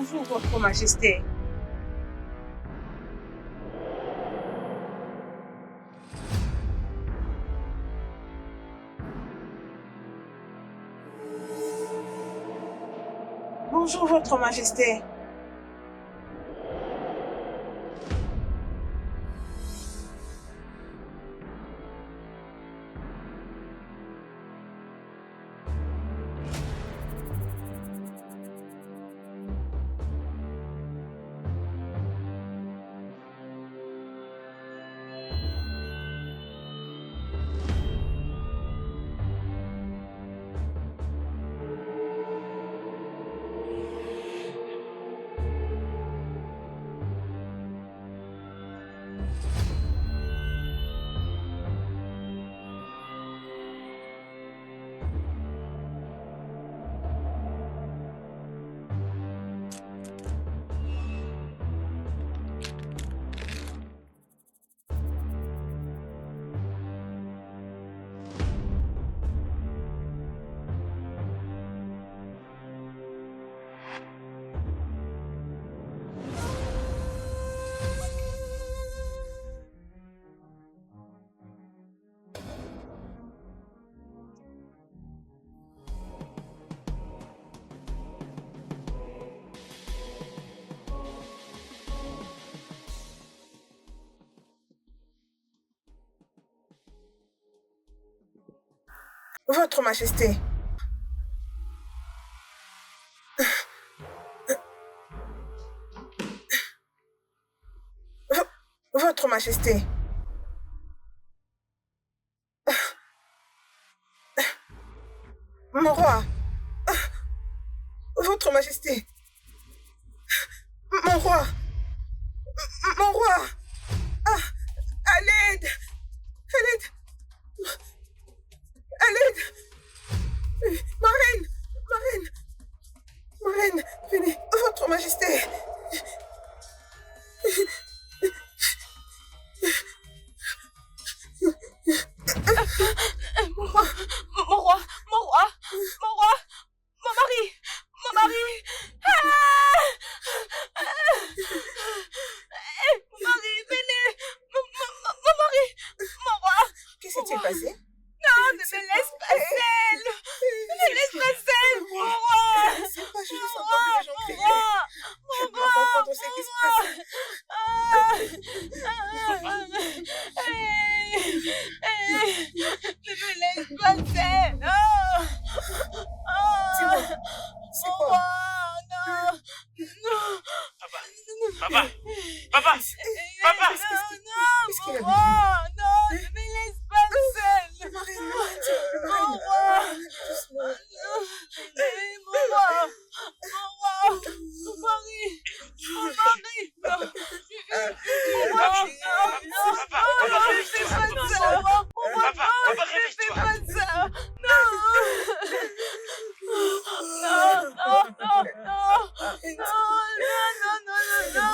Bonjour, Votre Majesté. Bonjour, Votre Majesté. Votre Majesté. Votre Majesté. Mon roi. Votre Majesté. Mon roi. Mon roi. Ah, à l'aide. À l'aide. À l'aide. Ma reine. Ma reine. Ma reine. Venez. Votre Majesté. Mon roi, mon roi, mon roi, mon roi, mon mari, mon mari. Mon mari, venez. Mon mari, mon roi. Qu'est-ce qui s'est passé? Non, ne me laisse pas seule. Ne me laisse pas seule, mon roi. C'est pas juste entendre les gens crier. Je dois roi, comprendre ce qui se passe. Ne me laisse pas seule. C'est quoi? Non, non. Papa, papa, papa. Qu'est-ce qu'il a dit? Non, ne me laisse pas seule. Ma reine, Mon roi. doucement. Mon roi, mon mari, mon mari. Mon roi, non, ne fais pas ça. Papa, Ne fais réveille-toi. pas ça. Non, non, non, non,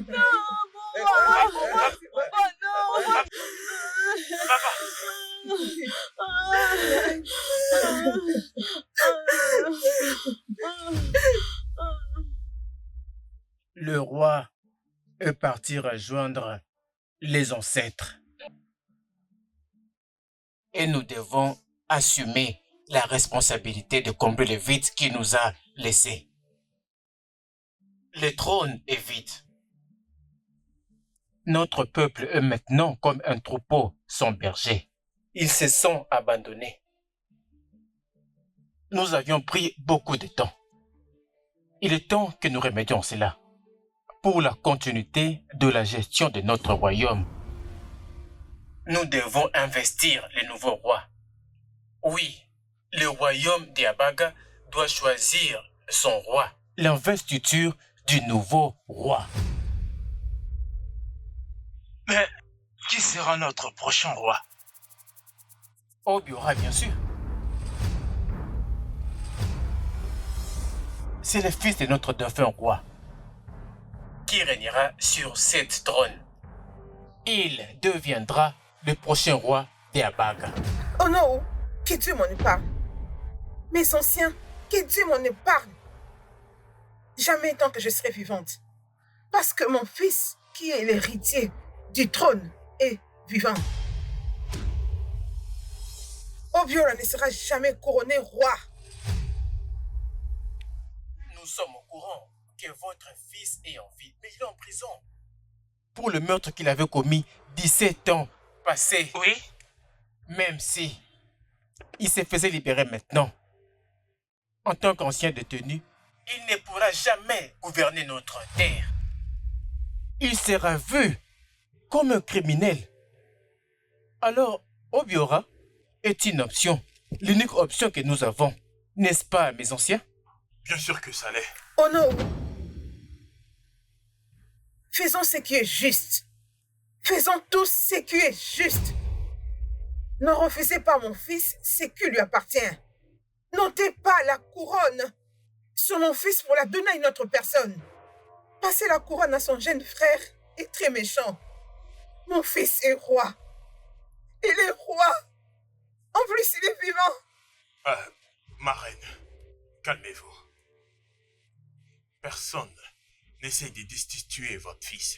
non, mon roi, non. Le roi est parti rejoindre les ancêtres. Et nous devons assumer la responsabilité de combler le vide qu'il nous a laissé. Le trône est vide. Notre peuple est maintenant comme un troupeau sans berger. Ils se sont abandonnés. Nous avions pris beaucoup de temps. Il est temps que nous remédions cela pour la continuité de la gestion de notre royaume. Nous devons investir le nouveau roi. Oui, le royaume d'Abaga doit choisir son roi. L'investiture du nouveau roi. Mais qui sera notre prochain roi? Obiora, bien sûr. C'est le fils de notre défunt roi qui régnera sur cette trône. Il deviendra le prochain roi d'Abaga. Oh non, que Dieu m'en épargne. Mes anciens, que Dieu m'en épargne. Jamais tant que je serai vivante. Parce que mon fils, qui est l'héritier du trône, est vivant. Obiora ne sera jamais couronné roi. Nous sommes au courant que votre fils est en vie, mais il est en prison. Pour le meurtre qu'il avait commis 17 ans passés. Oui? Même si il se faisait libérer maintenant, en tant qu'ancien détenu, il ne pourra jamais gouverner notre terre. Il sera vu comme un criminel. Alors, Obiora est une option, l'unique option que nous avons, n'est-ce pas, mes anciens? Bien sûr que ça l'est. Oh non! Faisons ce qui est juste. Faisons tous ce qui est juste. Ne refusez pas mon fils ce qui lui appartient. N'ôtez pas la couronne sur mon fils pour la donner à une autre personne. Passer la couronne à son jeune frère est très méchant. Mon fils est roi. Il est roi. En plus, il est vivant. Ma reine, calmez-vous. Personne n'essaie de destituer votre fils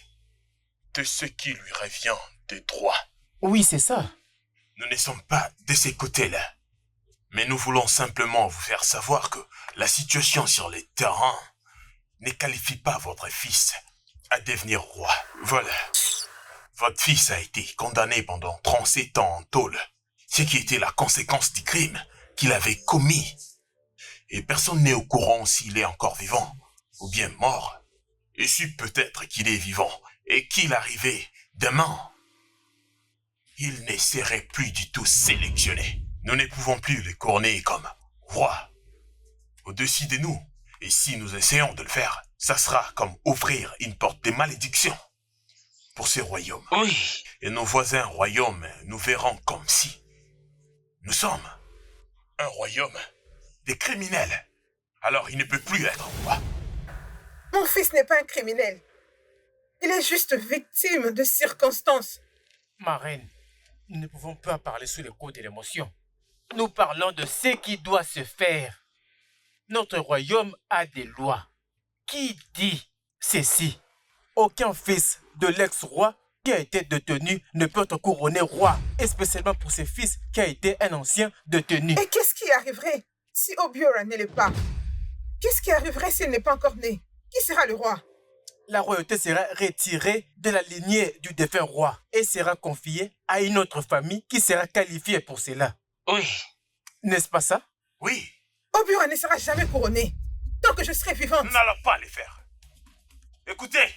de ce qui lui revient de droit. Oui, c'est ça. Nous ne sommes pas de ces côtés-là. Mais nous voulons simplement vous faire savoir que la situation sur les terrains ne qualifie pas votre fils à devenir roi. Voilà. Votre fils a été condamné pendant 37 ans en tôle, ce qui était la conséquence du crime qu'il avait commis. Et personne n'est au courant s'il est encore vivant ou bien mort. Et si peut-être qu'il est vivant et qu'il arrivait demain, il ne serait plus du tout sélectionné. Nous ne pouvons plus le couronner comme roi au-dessus de nous. Et si nous essayons de le faire, ça sera comme ouvrir une porte de malédiction pour ce royaume. Oui. Et nos voisins royaumes nous verront comme si nous sommes un royaume des criminels. Alors il ne peut plus être roi. Mon fils n'est pas un criminel. Il est juste victime de circonstances. Ma reine, nous ne pouvons pas parler sous le coup de l'émotion. Nous parlons de ce qui doit se faire. Notre royaume a des lois. Qui dit ceci? Aucun fils de l'ex-roi qui a été détenu ne peut être couronné roi, et spécialement pour ce fils qui a été un ancien détenu. Et qu'est-ce qui arriverait si Obiora ne l'est pas? Qu'est-ce qui arriverait s'il n'est pas encore né? Qui sera le roi? La royauté sera retirée de la lignée du défunt roi et sera confiée à une autre famille qui sera qualifiée pour cela. Oui. N'est-ce pas ça? Oui, Obiora ne sera jamais couronné tant que je serai vivante. nous n'allons pas le faire. Écoutez,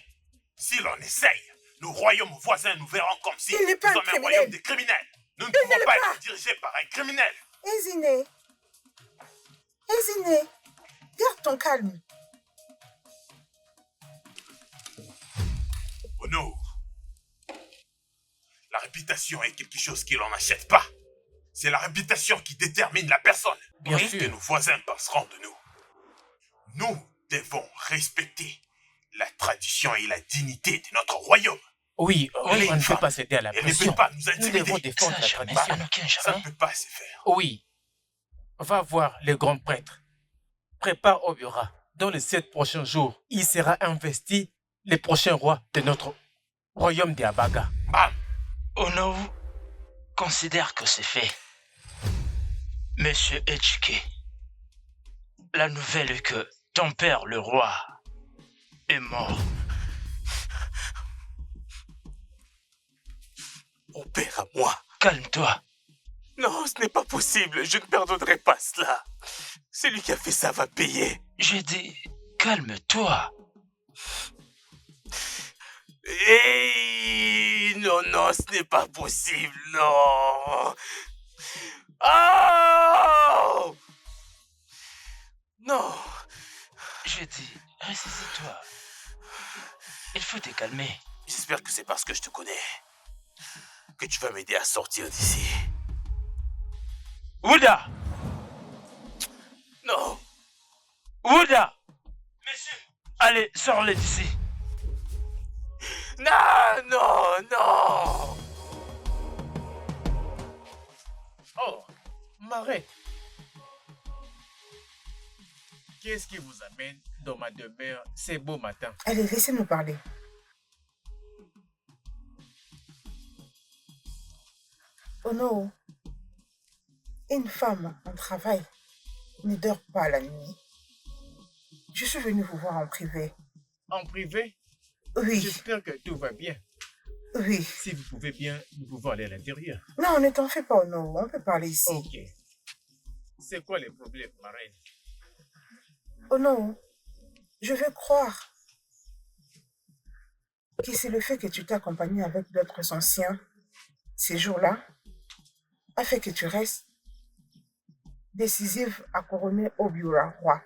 si l'on essaye, nos royaumes voisins nous verront comme si Il n'est nous pas un sommes un criminel. royaume de criminels. Nous ne Il ne pouvons l'est pas pas. être dirigés par un criminel. Eziné. Eziné. Garde ton calme. Oh non. La réputation est quelque chose que l'on n'achète pas. C'est la réputation qui détermine la personne. Bien Ce sûr. que nos voisins penseront de nous. Nous devons respecter la tradition et la dignité de notre royaume. Oui, on ne peut femme, pas céder à la elle ne pression. peut pas nous Nous intimider. devons défendre Ça, la jamais. tradition. Anakin, Ça ne jamais. peut pas se faire. Oui. Va voir le grand prêtre. Prépare Obiora. Dans les 7 prochains jours, il sera investi le prochain roi de notre royaume d'Abaga. Bam! Onowu considère que c'est fait. Monsieur Echike, la nouvelle est que ton père, le roi, est mort. Mon père à moi. Calme-toi. Non, ce n'est pas possible. Je ne pardonnerai pas cela. Celui qui a fait ça va payer. J'ai dit, calme-toi. Hey, non, non, ce n'est pas possible, non. Oh! Non. J'ai dit, ressaisis-toi. Il faut te calmer. J'espère que c'est parce que je te connais que tu vas m'aider à sortir d'ici. Ouda! Non. Ouda! Monsieur! Allez, sors-le d'ici. Non, non, non. Oh, Marais. Qu'est-ce qui vous amène dans ma demeure ces beaux matins? Allez, laissez-nous parler. Oh non, une femme en travail ne dort pas la nuit. Je suis venue vous voir en privé. En privé? Oui, J'espère que tout va bien. oui. Si vous pouvez bien, nous pouvons aller à l'intérieur. Non, ne t'en fais pas, non. On peut parler ici. Ok. C'est quoi les problèmes, ma reine? Oh non, je veux croire que c'est le fait que tu t'es accompagné avec d'autres anciens ces jours-là a fait que tu restes décisive à couronner Obiora roi.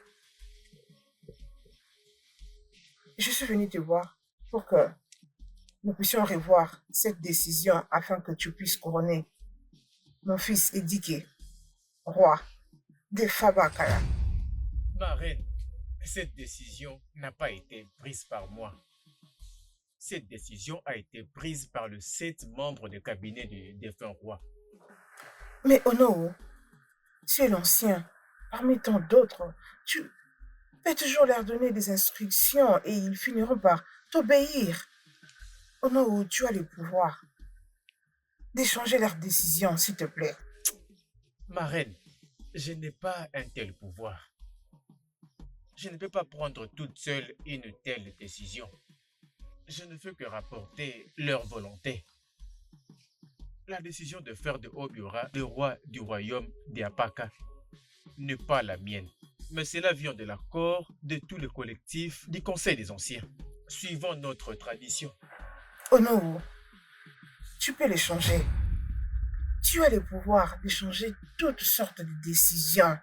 Je suis venue te voir pour que nous puissions revoir cette décision afin que tu puisses couronner mon fils Edike, roi de Fabakara. Ma reine, cette décision n'a pas été prise par moi. Cette décision a été prise par le 7 membres du cabinet du défunt roi. Mais Ono, tu es l'ancien. Parmi tant d'autres, tu peux toujours leur donner des instructions et ils finiront par t'obéir. Ono, tu as le pouvoir d'échanger leurs décisions, s'il te plaît. Ma reine, je n'ai pas un tel pouvoir. Je ne peux pas prendre toute seule une telle décision. Je ne fais que rapporter leur volonté. La décision de faire de Obiora le roi du royaume d'Apaka n'est pas la mienne, mais cela vient de l'accord de tout le collectif du Conseil des Anciens, suivant notre tradition. Ono, tu peux les changer. Tu as le pouvoir d'échanger toutes sortes de décisions.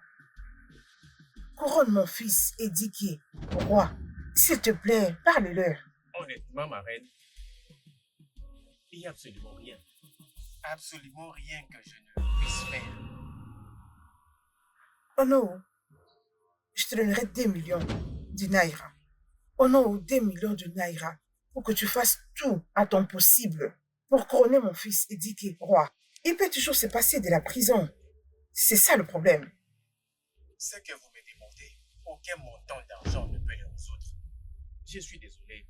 Couronne mon fils Edike, roi. S'il te plaît, parle-leur. Honnêtement, ma reine, il n'y a absolument rien. Absolument rien que je ne puisse faire. Oh non, je te donnerai 2 millions de naira. Oh non, 2 millions de naira pour que tu fasses tout à ton possible pour couronner mon fils Edike, roi. Il peut toujours se passer de la prison. C'est ça le problème. Ce que vous me demandez, aucun montant d'argent ne peut le résoudre. Je suis désolé.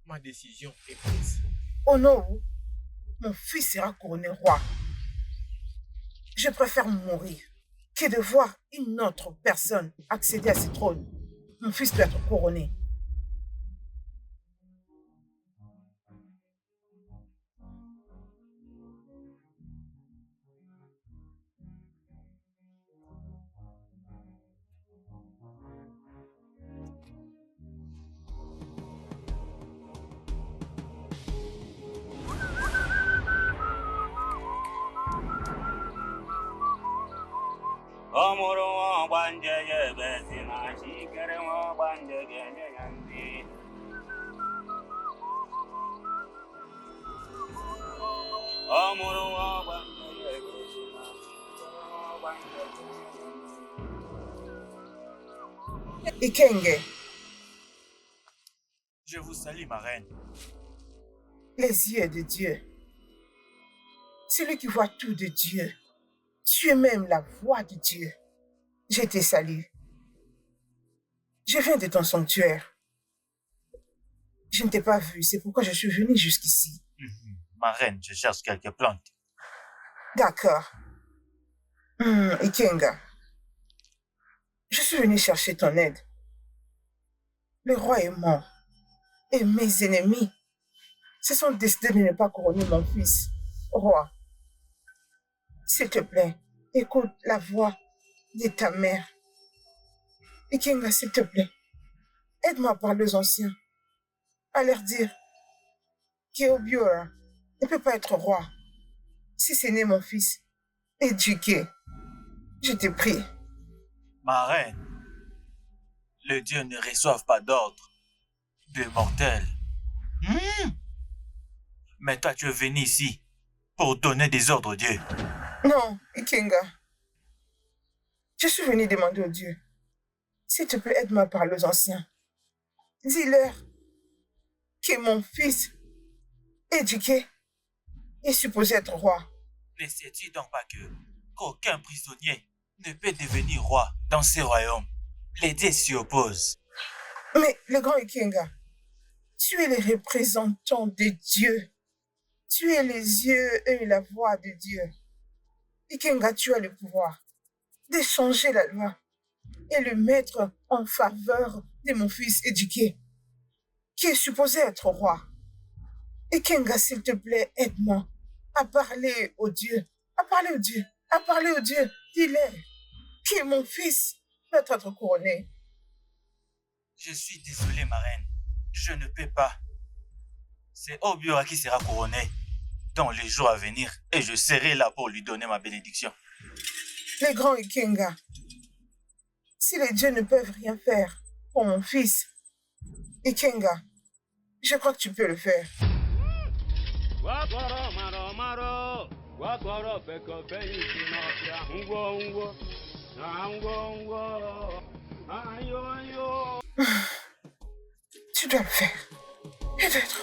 Ma décision est prise. Oh non, mon fils sera couronné roi. Je préfère mourir que de voir une autre personne accéder à ce trône. Mon fils doit être couronné. Ikenge, Je vous salue, ma reine. les yeux de Dieu. Celui qui voit tout de Dieu. Tu es même la voix de Dieu. Je te salue. Je viens de ton sanctuaire. Je ne t'ai pas vu, c'est pourquoi je suis venue jusqu'ici. Ma reine, je cherche quelques plantes. D'accord. Ikenga, je suis venue chercher ton aide. Le roi est mort. Et mes ennemis se sont décidés de ne pas couronner mon fils, roi. S'il te plaît, écoute la voix de ta mère. Ikenga, s'il te plaît, aide-moi à parler aux anciens, à leur dire qu'Obiora ne peut pas être roi si c'est né mon fils éduqué. Je te prie. Ma reine, les dieux ne reçoivent pas d'ordre de mortels. Mais toi, tu es venu ici pour donner des ordres aux dieux. Non, Ikenga. Je suis venu demander aux dieux. S'il te plaît, aide-moi à parler aux anciens. Dis-leur que mon fils, éduqué, est supposé être roi. Ne sais-tu donc pas qu'aucun prisonnier ne peut devenir roi dans ces royaumes? les dieux s'y opposent. Mais le grand Ikenga, tu es le représentant de Dieu. Tu es les yeux et la voix de Dieu. Ikenga, tu as le pouvoir de changer la loi et le mettre en faveur de mon fils éduqué, qui est supposé être roi. Ikenga, s'il te plaît, aide-moi à parler au Dieu, à parler au Dieu, à parler au Dieu. Dis-leur que mon fils doit être couronné. Je suis désolé, ma reine. Je ne peux pas. C'est Obiora qui sera couronné dans les jours à venir et je serai là pour lui donner ma bénédiction. Les grands Ikenga, si les dieux ne peuvent rien faire pour mon fils, Ikenga, je crois que tu peux le faire. Tu dois le faire. Et d'être.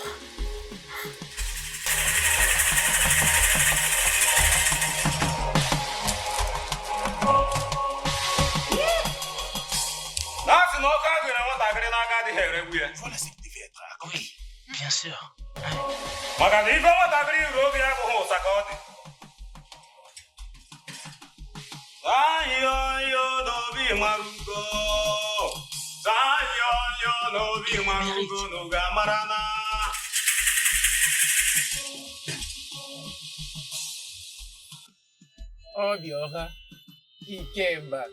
Voilà ce qui devait être accompli. Oui, bien sûr. Obiora, Ikemba.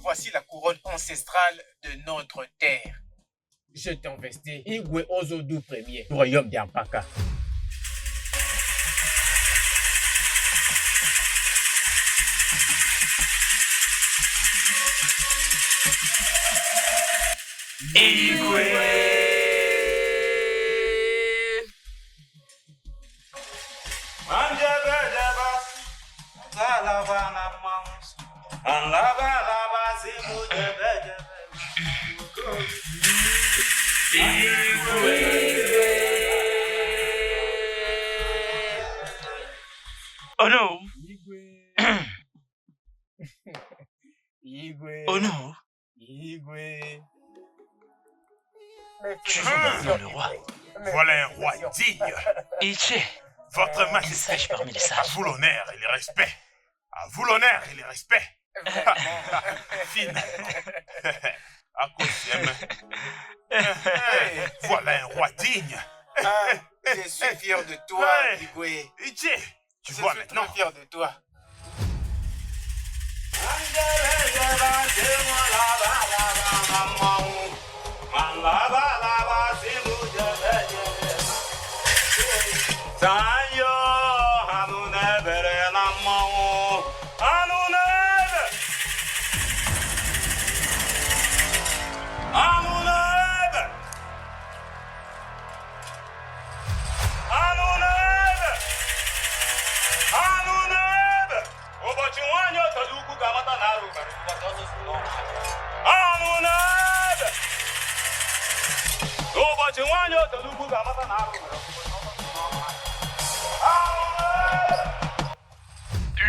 Voici la couronne ancestrale de notre terre. Je t'investis Igwe Ozodu Ier, du royaume d'Ampaka. Oh non! Igwe. Oh non! Igwe. Tu veux maintenant le roi? Voilà un roi digne. Iché, Votre le majesté. sage parmi les À sages. vous l'honneur et le respect. À vous l'honneur et le respect. Fine. À cause voilà un roi digne. Je suis fier de toi, Hey. Igwe. Ije, tu vois maintenant. Fier de toi.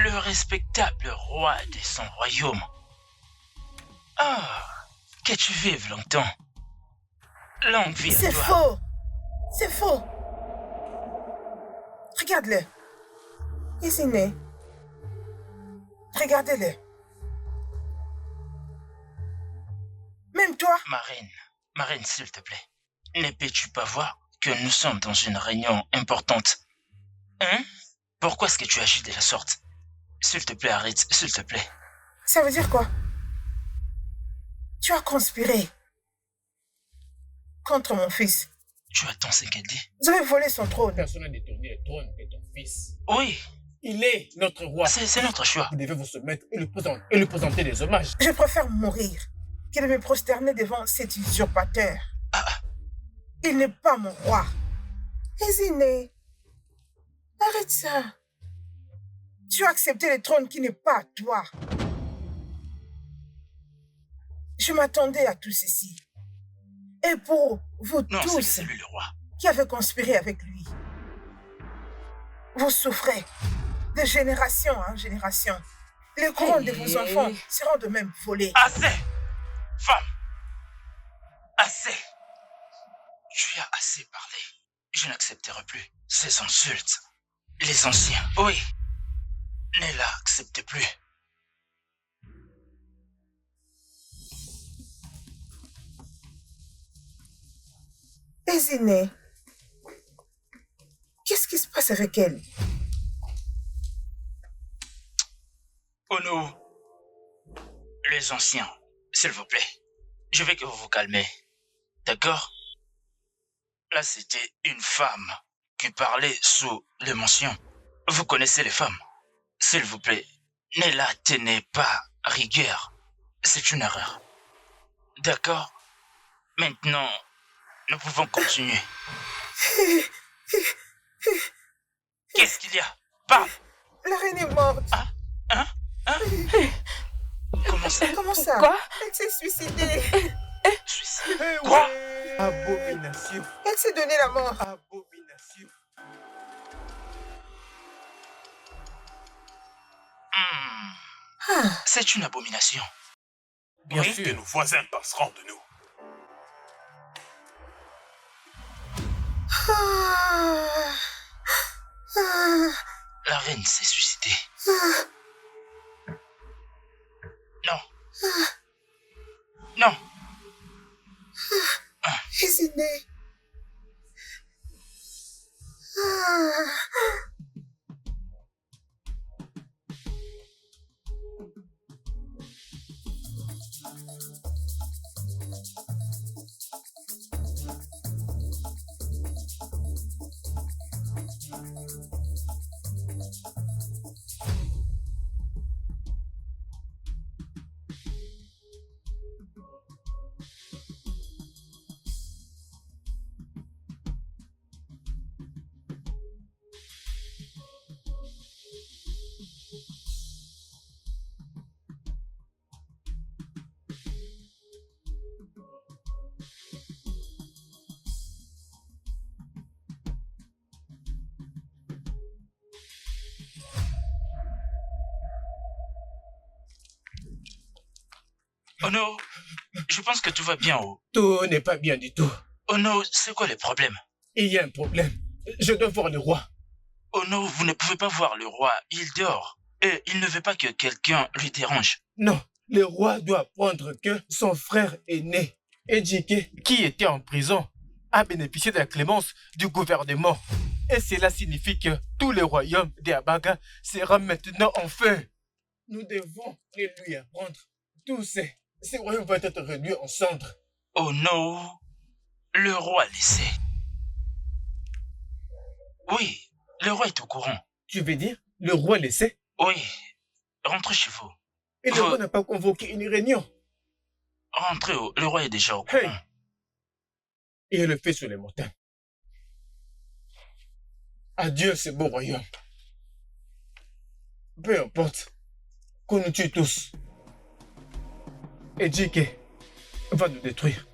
Le respectable roi de son royaume. Ah, que tu vives longtemps. Longue vie à C'est toi. faux. C'est faux. Regarde-le. Isine. Regardez-le. Même toi, Ma reine, s'il te plaît, ne peux-tu pas voir que nous sommes dans une réunion importante? Hein? Pourquoi est-ce que tu agis de la sorte? S'il te plaît, arrête, s'il te plaît. ça veut dire quoi? Tu as conspiré contre mon fils. Tu attends ce qu'elle dit? Vous avez volé son trône. Personne n'a détourné le trône de ton fils. Oui, Il est notre roi. c'est notre choix. Vous devez vous soumettre et lui présenter des hommages. Je préfère mourir que de me prosterner devant cet usurpateur. Il n'est pas mon roi. Isine, arrête ça. Tu as accepté le trône qui n'est pas à toi. Je m'attendais à tout ceci. Et pour vous Non, tous c'est lui le roi. qui avez conspiré avec lui, vous souffrez de génération en génération. Les couronnes de vos enfants seront de même volées. Assez! Femme! Assez! Tu as assez parlé. Je n'accepterai plus ces insultes. Les anciens, oui, ne l'acceptent plus. Ezinè, qu'est-ce qui se passe avec elle? Oh non! Les anciens, s'il vous plaît, je veux que vous vous calmez. D'accord? Là, c'était une femme qui parlait sous l'émotion. Vous connaissez les femmes. S'il vous plaît, ne la tenez pas rigueur. C'est une erreur. D'accord? Maintenant, nous pouvons continuer. Qu'est-ce qu'il y a? Parle! La reine est morte. Hein? Comment ça? Comment ça? Quoi? Elle s'est suicidée. Suicide? Eh Quoi? ouais. Abomination. Elle s'est donné la mort. Abomination. C'est une abomination. Bien Oui? Que sûr. nos voisins passeront de nous. Ah. Ah. La reine s'est suicidée. Non. Non. Ezinè. Ah. Oh non, je pense que tout va bien. Tout n'est pas bien du tout. Oh non, c'est quoi le problème? Il y a un problème. Je dois voir le roi. Oh non, vous ne pouvez pas voir le roi, il dort. Et il ne veut pas que quelqu'un lui dérange. Non, le roi doit apprendre que son frère aîné, Ejike, qui était en prison, a bénéficié de la clémence du gouvernement. Et cela signifie que tout le royaume d'Abaga sera maintenant en feu. Nous devons le lui apprendre. Tous ces royaumes vont être réduits en cendres. Oh non, le roi le sait. Oui, le roi est au courant. Tu veux dire, le roi le sait? Oui, rentrez chez vous. Et le roi n'a pas convoqué une réunion. Rentrez, le roi est déjà au courant. Hey! Et elle le fait sur les montagnes. Adieu ce beau royaume. Peu importe qu'on nous tue tous. Et Ejike va nous détruire.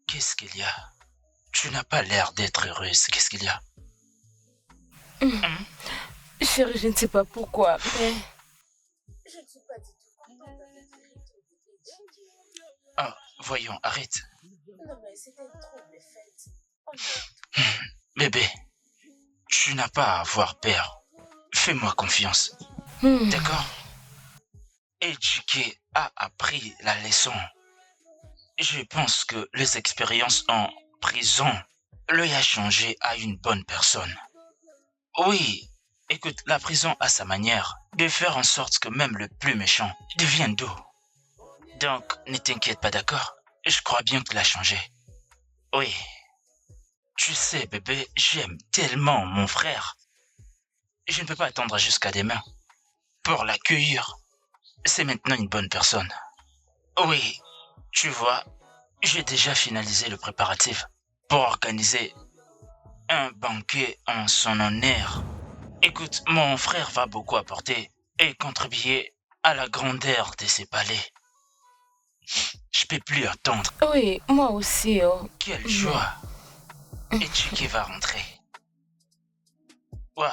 Qu'est-ce qu'il y a? Tu n'as pas l'air d'être heureuse. Qu'est-ce qu'il y a? Chérie, je ne sais pas pourquoi, mais... Je ne suis pas du tout contente d'être Ah, voyons, arrête. Non, mais c'était une trouble fête. Bébé, tu n'as pas à avoir peur. Fais-moi confiance. D'accord? Ejike a appris la leçon. Je pense que les expériences en prison lui a changé à une bonne personne. Oui, écoute, la prison a sa manière de faire en sorte que même le plus méchant devienne doux. Donc, ne t'inquiète pas, d'accord? Je crois bien qu'il a changé. Oui. Tu sais, bébé, j'aime tellement mon frère. Je ne peux pas attendre jusqu'à demain pour l'accueillir. C'est maintenant une bonne personne. Oui, tu vois, j'ai déjà finalisé le préparatif pour organiser un banquet en son honneur. Écoute, mon frère va beaucoup apporter et contribuer à la grandeur de ses palais. Je peux plus attendre. Oui, moi aussi. Oh. Quelle joie! Et Tchuki va rentrer. Waouh.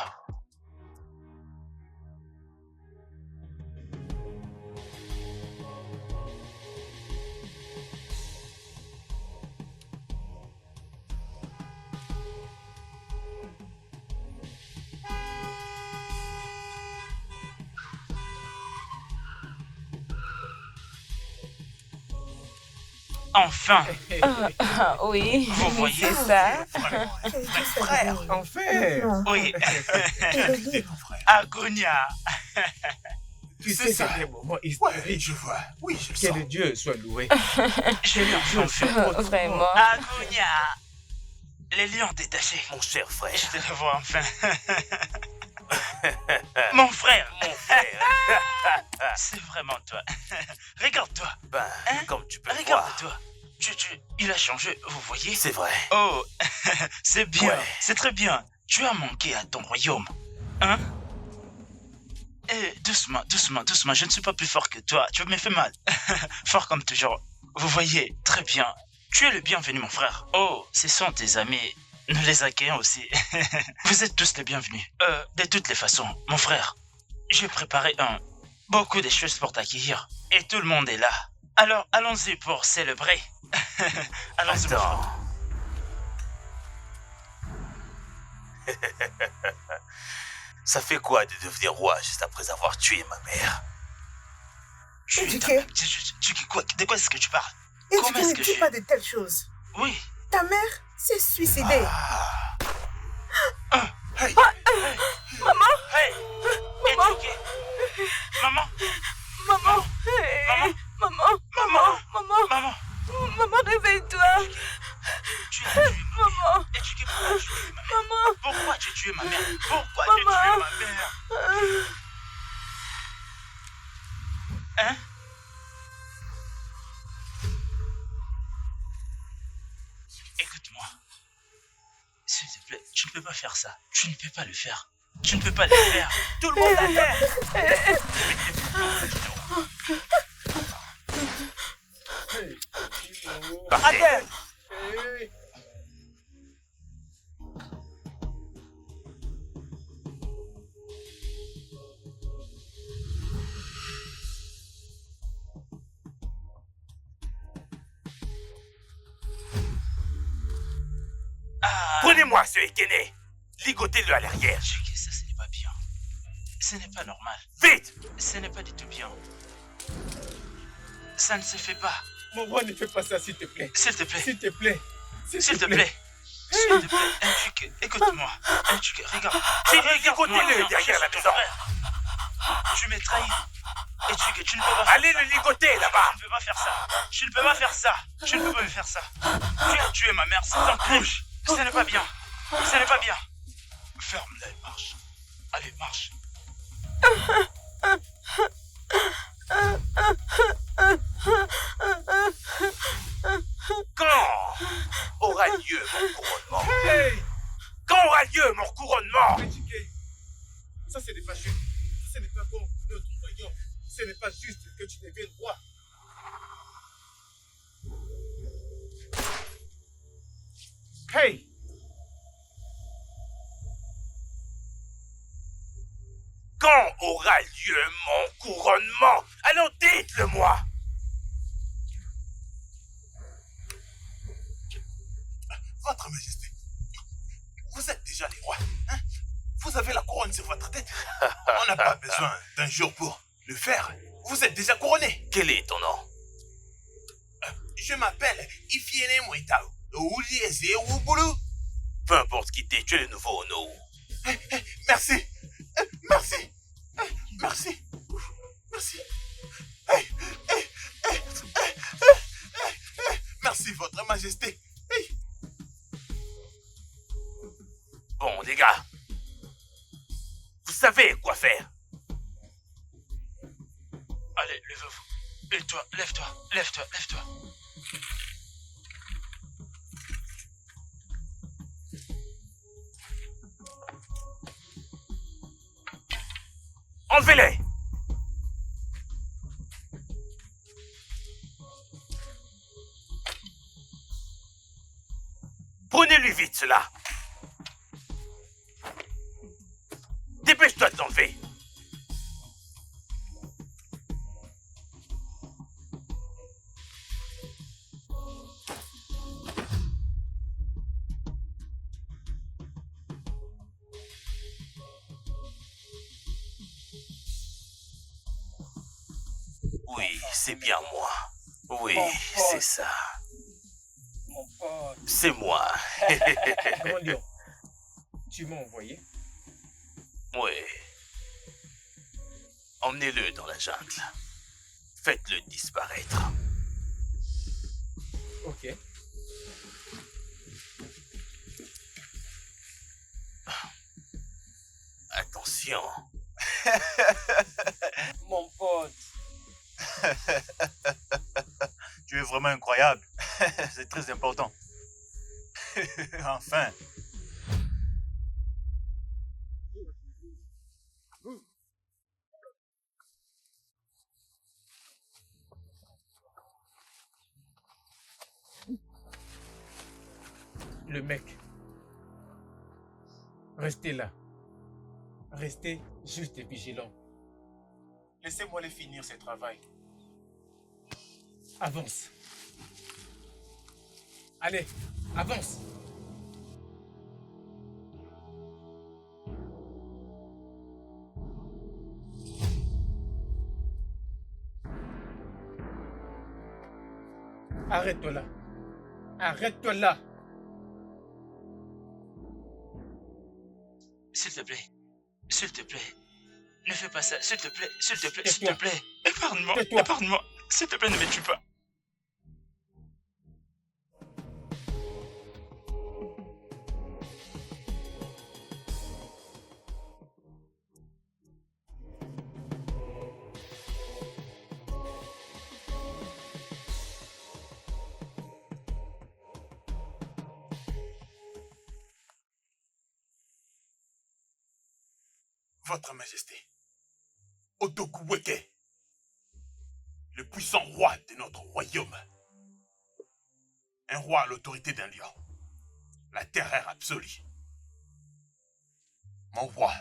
Enfin, Oui, vous voyez, c'est ça. Frère, Enfin, oui, le livre. Agonia. tu C'est sais, ça. c'est des moments Ouais, historiques. je vois. Oui, je le Que sens. le Dieu soit loué. Je l'ai enfin vu. Vraiment. Agonia. Les lions détachés. Mon cher frère. Je te revois enfin. Mon frère. Mon frère. C'est vraiment toi. Regarde-toi. Ben, Hein? comme tu peux le voir. Regarde-toi. Il a changé, vous voyez? C'est vrai. Oh, c'est bien. Ouais. C'est très bien. Tu as manqué à ton royaume. Hein? Doucement, doucement, doucement. Je ne suis pas plus fort que toi. Tu me fais mal. Fort comme toujours. Vous voyez, très bien. Tu es le bienvenu, mon frère. Oh, ce sont tes amis. Nous les accueillons aussi. Vous êtes tous les bienvenus. De toutes les façons, mon frère, j'ai préparé beaucoup de choses pour t'accueillir. Et tout le monde est là. Alors, allons-y pour célébrer. Allons-y, mon frère. Attends. Ça fait quoi de devenir roi juste après avoir tué ma mère? Tu quoi? De quoi est-ce que tu parles? Et Comment tu est-ce ne que dis je... pas de telles choses. Oui. Ta mère s'est suicidée. Hey, Hey! Éduqué. Maman! Maman, maman, maman, maman, Maman! maman, réveille-toi. Tu as tué ma mère. Maman, Éduqué, pourquoi tu tué ma mère? maman, Pourquoi tu tué ma mère? Pourquoi tu tué Maman. ma mère? Hein? Écoute-moi. S'il te plaît, tu ne peux pas faire ça. Tu ne peux pas le faire. Tu ne peux pas le faire. Tout le monde à terre. À terre. Prenez-moi ce Ekene. Ligotez-le à l'arrière. Chucky, ça, ce n'est pas bien. Ce n'est pas normal. Vite. Ce n'est pas du tout bien. Ça ne se fait pas. Mon roi, ne fais pas ça, s'il te plaît. S'il te plaît. S'il te plaît. S'il te plaît. S'il te plaît. Chucky, écoute-moi. Chucky, regarde. Ligotez-le derrière la maison. Tu m'as trahi. Et tu ne peux pas faire Allez le ligoter là-bas. Tu ne peux pas faire ça. Tu ne peux pas faire ça. Tu ne peux pas me faire ça. Tu as tué ma mère, c'est un crime. Ce n'est pas bien. Ce n'est pas bien. Ferme-la et marche. Allez, marche. Quand aura lieu mon couronnement? Hey! Quand aura lieu mon couronnement? Éduqué. Ça, ce n'est pas juste. Ce n'est pas bon pour notre royaume. Ce n'est pas juste que tu deviennes roi. Hey! Quand aura lieu mon couronnement? Allons, dites-le-moi. Votre Majesté, vous êtes déjà les rois, hein? Vous avez la couronne sur votre tête. On n'a pas besoin d'un jour pour le faire. Vous êtes déjà couronné. Quel est ton nom? Je m'appelle Ifiene Moitao. Oulieze Ouboulou. Peu importe qui t'es, tu es le nouveau Ono. Merci. Merci. Merci. Merci. Merci, Votre Majesté. Bon, les gars, vous savez quoi faire. Allez, levez-vous. Et toi, lève-toi, lève-toi, lève-toi. Enlevez-les. Prenez-lui vite. cela. Dépêche-toi de t'enlever. Oui, c'est bien moi. Oui, c'est ça. Mon pote. C'est moi. Grand Lion, tu m'as envoyé? Oui. Emmenez-le dans la jungle. Faites-le disparaître. Ok. Attention. Mon pote. Tu es vraiment incroyable. C'est très important. Enfin. Le mec. Restez là. Restez juste et vigilant. Laissez-moi les finir ce travail. Avance. Allez, avance. Arrête-toi là. Arrête-toi là. S'il te plaît. S'il te plaît. Ne fais pas ça. S'il te plaît. S'il te plaît. S'il Tais-toi. te plaît. Épargne-moi. Tais-toi. Épargne-moi. S'il te plaît, ne me tue pas. Votre Majesté, Otokuweke, le puissant roi de notre royaume, un roi à l'autorité d'un lion, la terreur absolue. Mon roi,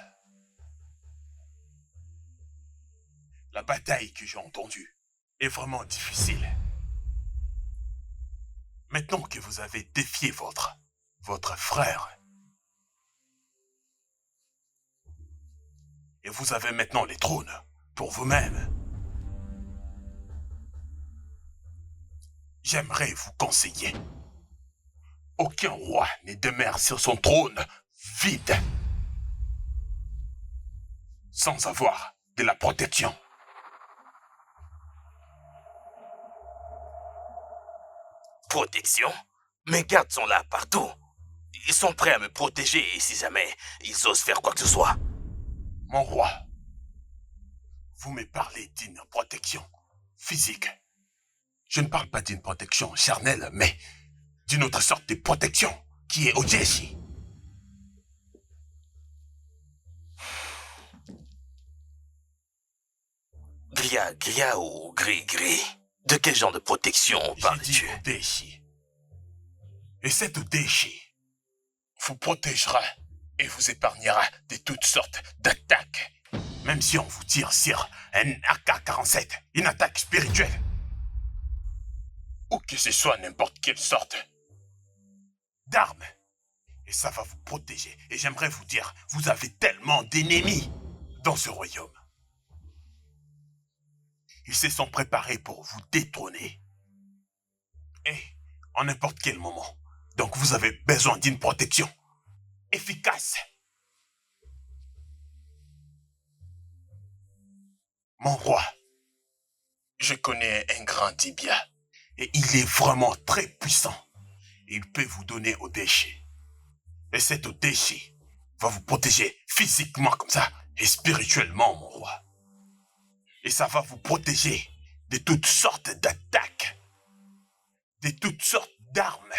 la bataille que j'ai entendue est vraiment difficile. Maintenant que vous avez défié votre frère, et vous avez maintenant les trônes pour vous-même, j'aimerais vous conseiller. Aucun roi ne demeure sur son trône vide, sans avoir de la protection. Protection? Mes gardes sont là partout. Ils sont prêts à me protéger si jamais ils osent faire quoi que ce soit. Mon roi, vous me parlez d'une protection physique. Je ne parle pas d'une protection charnelle, mais d'une autre sorte de protection qui est Ojeshi. Gria ou gris. De quel genre de protection parles-tu? Odeshi. Et cet Odeshi vous protégera et vous épargnera de toutes sortes d'attaques. Même si on vous tire sur un AK-47, une attaque spirituelle. Ou que ce soit n'importe quelle sorte d'arme. Et ça va vous protéger. Et j'aimerais vous dire, vous avez tellement d'ennemis dans ce royaume. Ils se sont préparés pour vous détrôner. Et en n'importe quel moment. Donc vous avez besoin d'une protection efficace. Mon roi, je connais un grand tibia. Et il est vraiment très puissant. Il peut vous donner Odeshi. Et cet Odeshi va vous protéger physiquement comme ça et spirituellement, mon roi. Et ça va vous protéger de toutes sortes d'attaques, de toutes sortes d'armes,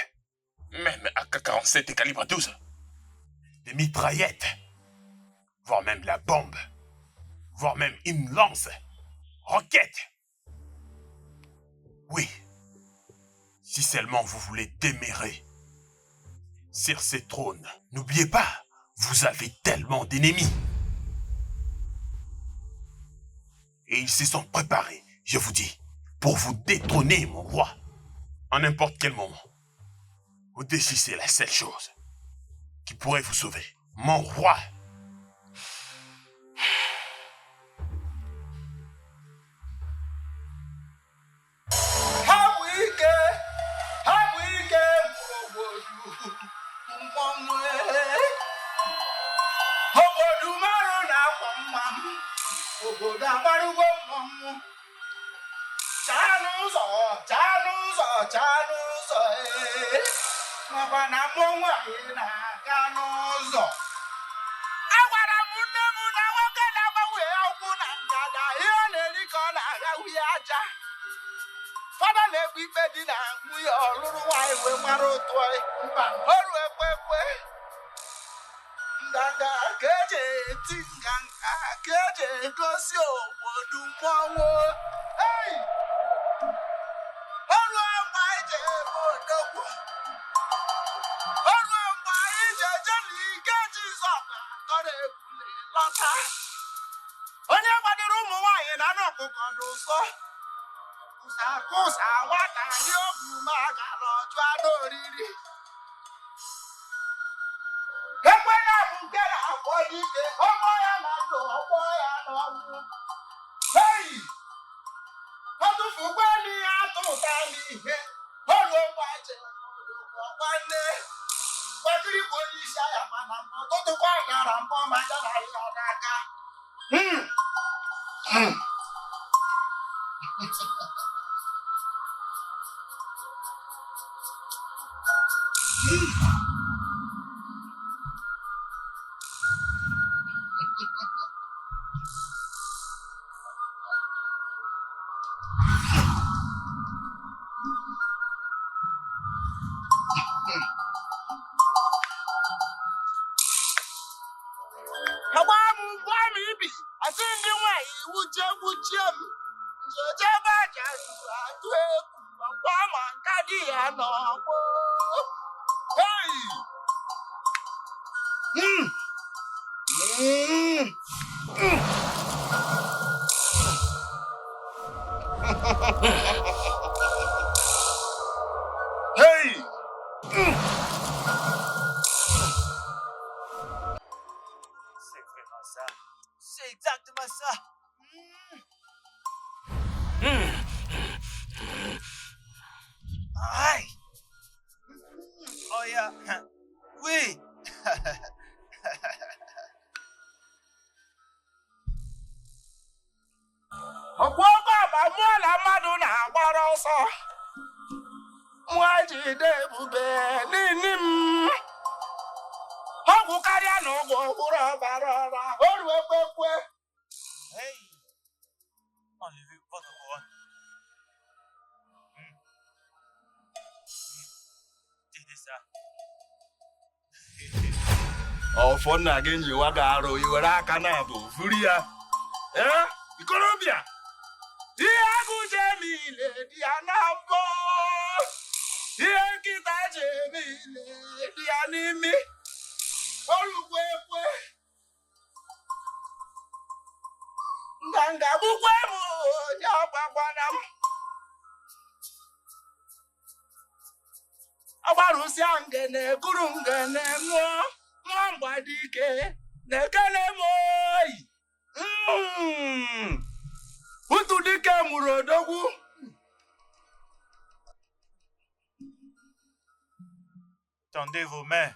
même AK-47 et calibre 12, des mitraillettes, voire même la bombe, voire même une lance, roquette. Oui, si seulement vous voulez démérer sur ce trône. N'oubliez pas, vous avez tellement d'ennemis. Et ils se sont préparés, je vous dis, pour vous détrôner, mon roi. En n'importe quel moment. Au-dessus, c'est la seule chose qui pourrait vous sauver. Mon roi. Fada na-ekpe ikpe dị na nwunye ọlụlụ nwaanyị wee mara otu ọrụ ekwe nganga ka eji eti nganga ka eji egosi obodo mmọnwụ ọrụ mgbe anyị ji ebe odogwu ọrụ mgbe anyị ji eje n'ike Jizọs atọrọ ebule lọta onye gbadoro ụmụ nwaanyị na anụ ọkụkọ n'ụsọ Kụsa nwata ndị ogwu ma gara ọjụ anụ oriri ekwe na-abụ nke na-akpọ dike ọkpọ ya na ndụ ọkpọ ya n'ọnwụ ọtụfukwe n'ihe atụta n'ihe ọrụ gbaje ọgbanne kwetiri bụ onye isi agha mana ọtụtụkwa gara mbọ ma jara ya n'aka C'est exactement ça. Aïe. Oh yeah. Oui. Ọkwọkọ ma mụọ na mmadụ na-agbara ọsọ nwa jide ebube n'ini m ọgwụ karịa na ọgwụ ọhụrụ ọbara ọra oru ekwekwe. Hey. Enlevez votre couronne. Tenez ça. Ọfọ nna gị nyiwa ga-arụ iwere aka na-abụ vuru ya ikorobịa ihe agụ jemile dị ya na mbọ ihe nkịta jemile dị ya n'imi olugbo ekwe nganga gbukwe m onye ọgbagwana m agbarụsịa ngene kuru ngene ṅụọ nwa mgbadike na-ekele m oyi utu dike mụrụ odogwu. Tendez vos mains.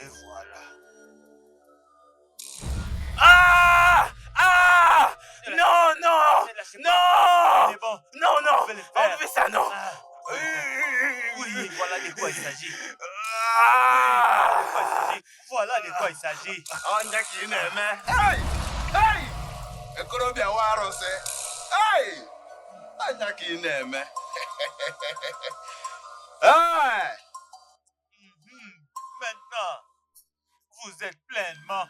Et voilà. Ah! Ah! Non, non! Non! C'est bon. Non, non! On peut le faire. On fait ça, non! Oui, voilà de quoi il s'agit. Ah! Voilà de quoi il s'agit. Onye ka ị na-eme? Ekorobịa nwa arụsị. Onye ka ị na-eme? Maintenant, vous êtes pleinement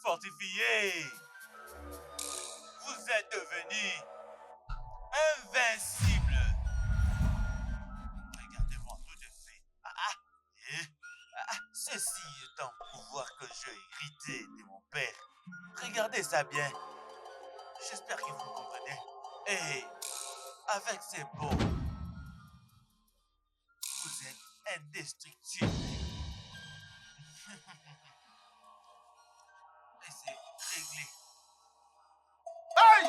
fortifiés. Vous êtes devenus invincibles. l'humilité de mon père. Regardez ça bien. J'espère que vous me comprenez. Et avec ces beaux, vous êtes indestructible. Et c'est réglé. Hey!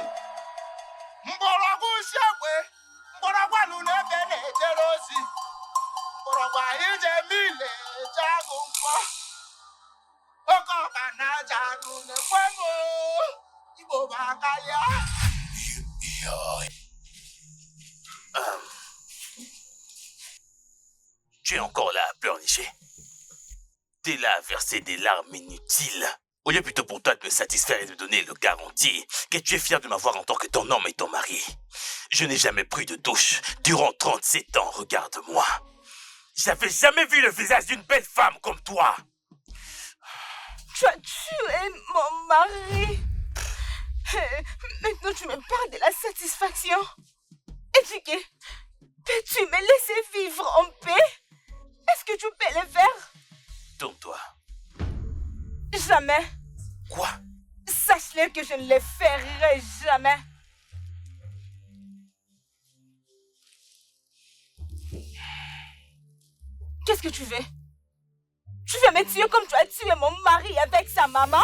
Mgbọrọgwụ usekwe, mgbọrọgwụ anụ n'ebe na-ejere ozi. Mgbọrọgwụ anyị je mile eje agụ mkpọ. Oke ọka na-aja anụ na-ekwe m oo. Igbo bụ akarịa. Tu es encore là à pleurnicher. T'es là à verser des larmes inutiles. Au lieu plutôt pour toi de me satisfaire et de me donner le garantie que tu es fier de m'avoir en tant que ton homme et ton mari. Je n'ai jamais pris de douche durant 37 ans, regarde-moi. J'avais jamais vu le visage d'une belle femme comme toi. Tu as tué mon mari. Maintenant, tu me parles de la satisfaction. Éduqué, peux-tu me laisser vivre en paix? Est-ce que tu peux le faire? Tourne-toi. Jamais. Quoi? Sache-le que je ne le ferai jamais. Qu'est-ce que tu veux? Tu veux me tuer comme tu as tué mon mari avec sa maman?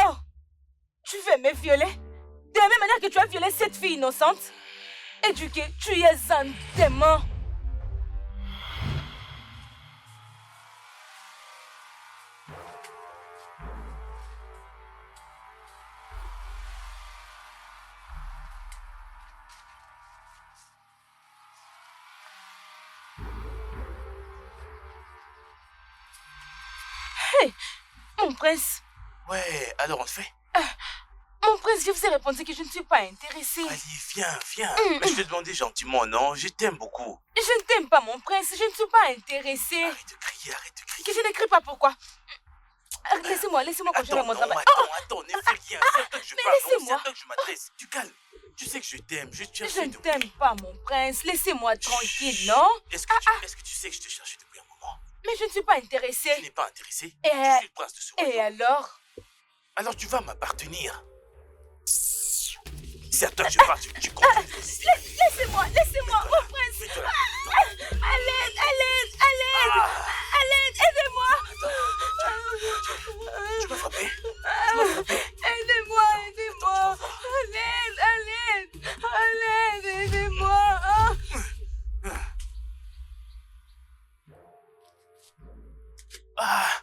Oh! Tu veux me violer? De la même manière que tu as violé cette fille innocente? Éduqué, tu es un démon. Hey, mon prince. Ouais, alors on le fait. Mon prince, je vous ai répondu que je ne suis pas intéressée. Allez, viens. Mais je te demandais gentiment, non? Je t'aime beaucoup. Je ne t'aime pas, mon prince. Je ne suis pas intéressée. Arrête de crier. Que je n'écris pas, pourquoi? Laissez-moi continuer mon travail. Attends, ne fais rien. C'est à toi que je parle, laissez-moi. c'est à toi que je m'adresse. Tu calmes. Tu sais que je t'aime, je te cherche Je ne depuis. t'aime pas, mon prince. Laissez-moi tranquille, non? Est-ce que tu sais que je te cherchais depuis un moment? Mais je ne suis pas intéressée. Tu n'es pas intéressé? Et- Je suis le prince de ce Et royaume. alors? Alors tu vas m'appartenir. C'est à toi que je parle, tu comprends? Laissez-moi, mon prince. À l'aide, aidez-moi. Tu m'as frappé? Aidez-moi. À l'aide, aidez-moi. Ah!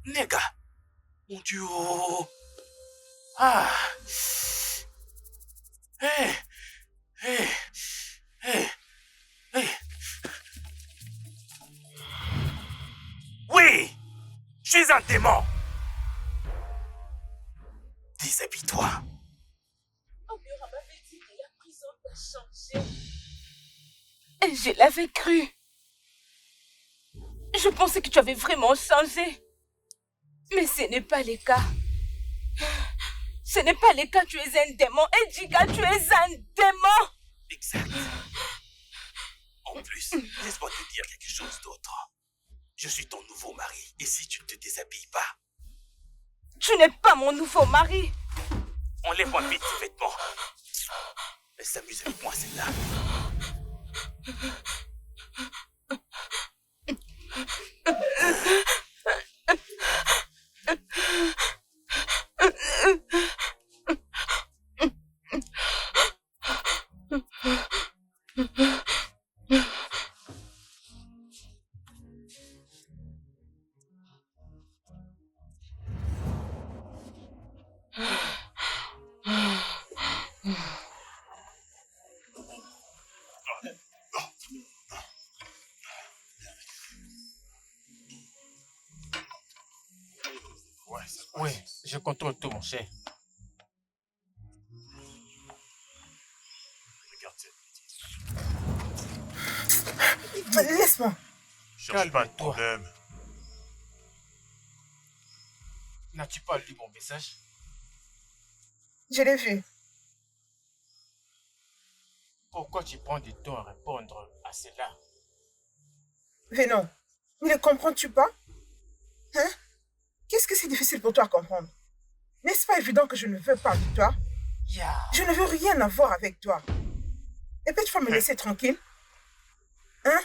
Nega! Mon Dieu! Ah! Hé! Oui! Je suis un démon! Déshabille-toi! Obiora m'avait dit que la prison t'a changé. Et je l'avais cru. Je pensais que tu avais vraiment changé. Mais ce n'est pas le cas. Ce n'est pas le cas, tu es un démon. Edjiga, tu es un démon. Exact. En plus, laisse-moi te dire quelque chose d'autre. Je suis ton nouveau mari, et si tu ne te déshabilles pas, Tu n'es pas mon nouveau mari. enlève-moi vite tes vêtements. Elle s'amuse avec moi, celle-là. Ouais, ça passe. Oui, je contrôle tout, mon cher. Regarde cette bêtise. Laisse-moi. Cherche pas de Calme-toi. problème. N'as-tu pas lu mon message? Je l'ai vu. Pourquoi tu prends du temps à répondre à cela? Venon, ne comprends-tu pas? Hein? Qu'est-ce que c'est difficile pour toi à comprendre? N'est-ce pas évident que je ne veux pas de toi? Je ne veux rien avoir avec toi. Et puis tu vas me laisser tranquille? Hein?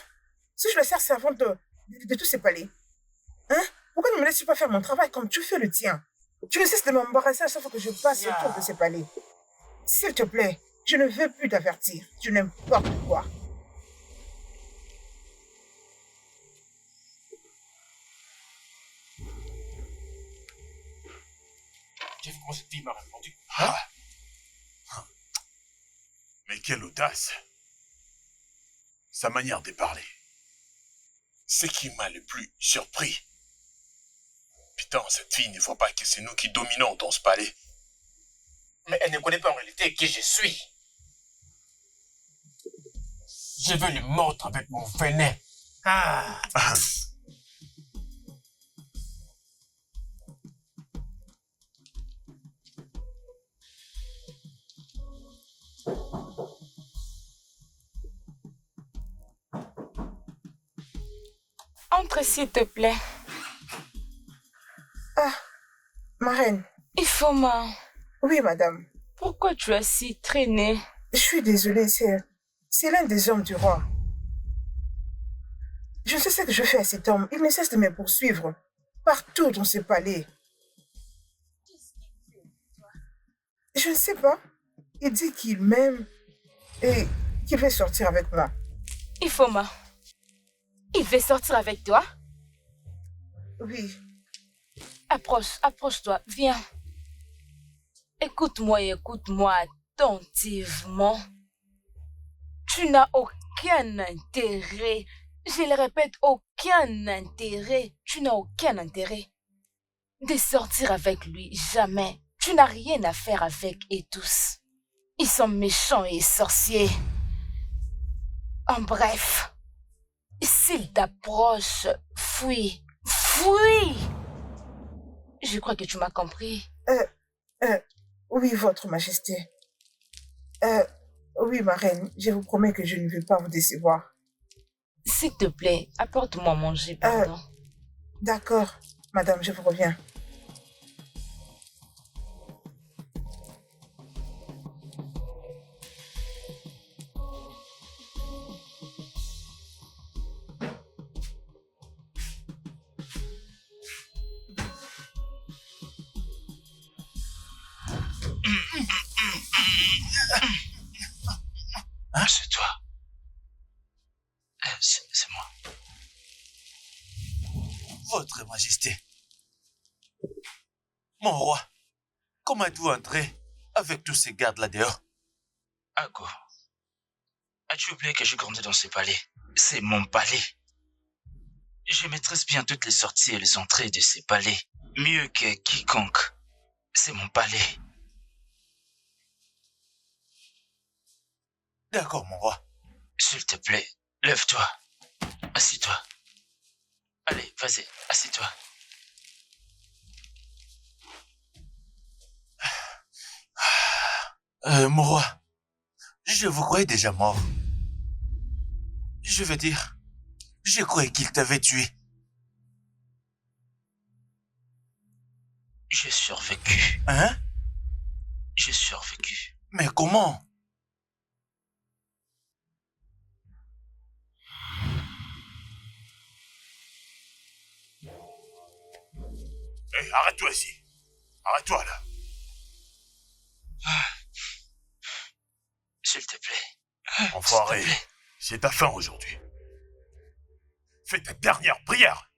Si je le sers servante de tous ces palais, hein? Pourquoi ne me laisses-tu pas faire mon travail comme tu fais le tien? Tu ne cesses de m'embarrasser à chaque fois que je passe autour de ces palais. S'il te plaît, je ne veux plus t'avertir. Tu n'importe quoi. J'ai vu comment cette fille m'a répondu. Mais quelle audace! Sa manière de parler. Ce qui m'a le plus surpris. Putain, cette fille ne voit pas que c'est nous qui dominons dans ce palais. Mais elle ne connaît pas en réalité qui je suis. Je veux lui mordre avec mon venin. Entre, s'il te plaît. Ah, ma reine. Ifoma, Oui, madame. pourquoi tu as si traîné? Je suis désolée, c'est l'un des hommes du roi. Je ne sais ce que je fais à cet homme. Il ne cesse de me poursuivre partout dans ce palais. Je ne sais pas. Il dit qu'il m'aime et qu'il veut sortir avec moi. Ifoma, il veut sortir avec toi? Oui. Approche-toi, viens. Écoute-moi et écoute-moi attentivement. Tu n'as aucun intérêt, je le répète, aucun intérêt. Tu n'as aucun intérêt de sortir avec lui, jamais. Tu n'as rien à faire avec eux tous. Ils sont méchants et sorciers. En bref, s'il t'approche, fuis, fuis. Je crois que tu m'as compris. Oui, votre majesté. Oui, ma reine, je vous promets que je ne vais pas vous décevoir. S'il te plaît, apporte-moi à manger, pardon. D'accord, madame, je vous reviens. Hein, c'est toi. C'est moi. Votre Majesté. Mon roi, comment êtes-vous entré avec tous ces gardes là dehors? Ago, as-tu oublié que j'ai grandi dans ce palais? C'est mon palais. Je maîtrise bien toutes les sorties et les entrées de ces palais. Mieux que quiconque. C'est mon palais. D'accord, mon roi. S'il te plaît, lève-toi. Assis-toi. Allez, vas-y, assis-toi. Mon roi, je vous croyais déjà mort. Je veux dire, je croyais qu'il t'avait tué. J'ai survécu. Hein? J'ai survécu. Mais comment? Hé, arrête-toi ici. Arrête-toi là. S'il te plaît. Enfoiré, c'est ta fin aujourd'hui. Fais ta dernière prière.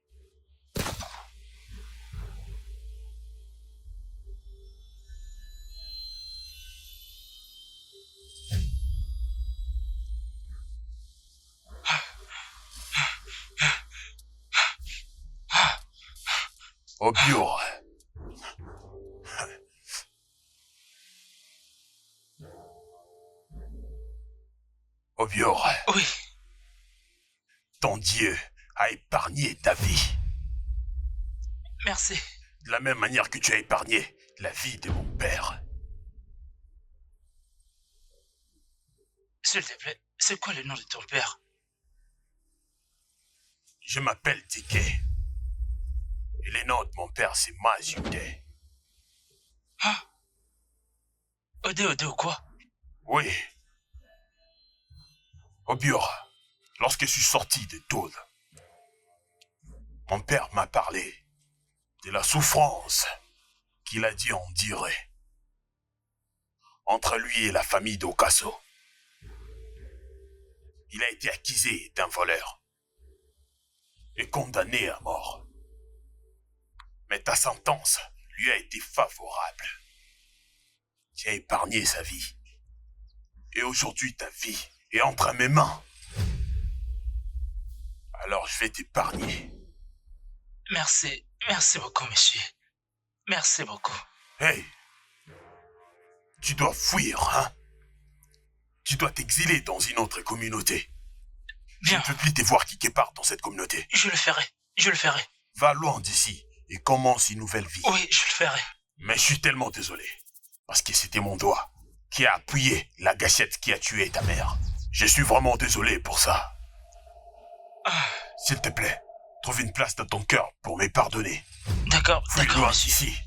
Obior. Obior. Oui. Ton Dieu a épargné ta vie. Merci. De la même manière que tu as épargné la vie de mon père. S'il te plaît, c'est quoi le nom de ton père? Je m'appelle Dike. Et le nom de mon père, c'est Mazude. Ah? Ode ou quoi? Oui. Obiora, lorsque je suis sorti de Toul, mon père m'a parlé de la souffrance qu'il a dû endurer entre lui et la famille d'Okaso. Il a été accusé d'un voleur et condamné à mort. Mais ta sentence lui a été favorable. Tu as épargné sa vie. Et aujourd'hui, ta vie est entre mes mains. Alors je vais t'épargner. Merci beaucoup, monsieur. Merci beaucoup. Hey! Tu dois fuir, hein? Tu dois t'exiler dans une autre communauté. Bien. Je ne peux plus te voir quelque part dans cette communauté. Je le ferai. Va loin d'ici et commence une nouvelle vie. Oui, je le ferai. Mais je suis tellement désolé. Parce que c'était mon doigt qui a appuyé la gâchette qui a tué ta mère. Je suis vraiment désolé pour ça. S'il te plaît, trouve une place dans ton cœur pour me pardonner. D'accord, Fuis-moi monsieur. d'ici.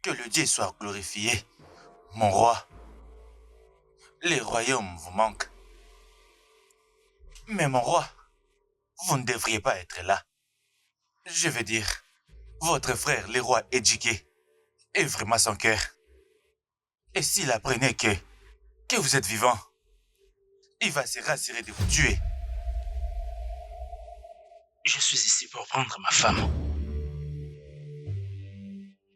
Que le Dieu soit glorifié, mon roi. Les royaumes vous manquent. Mais mon roi, vous ne devriez pas être là. Je veux dire, votre frère, le roi Ejike, est vraiment sans cœur. Et s'il apprenait que vous êtes vivant, il va se rassurer de vous tuer. Je suis ici pour prendre ma femme.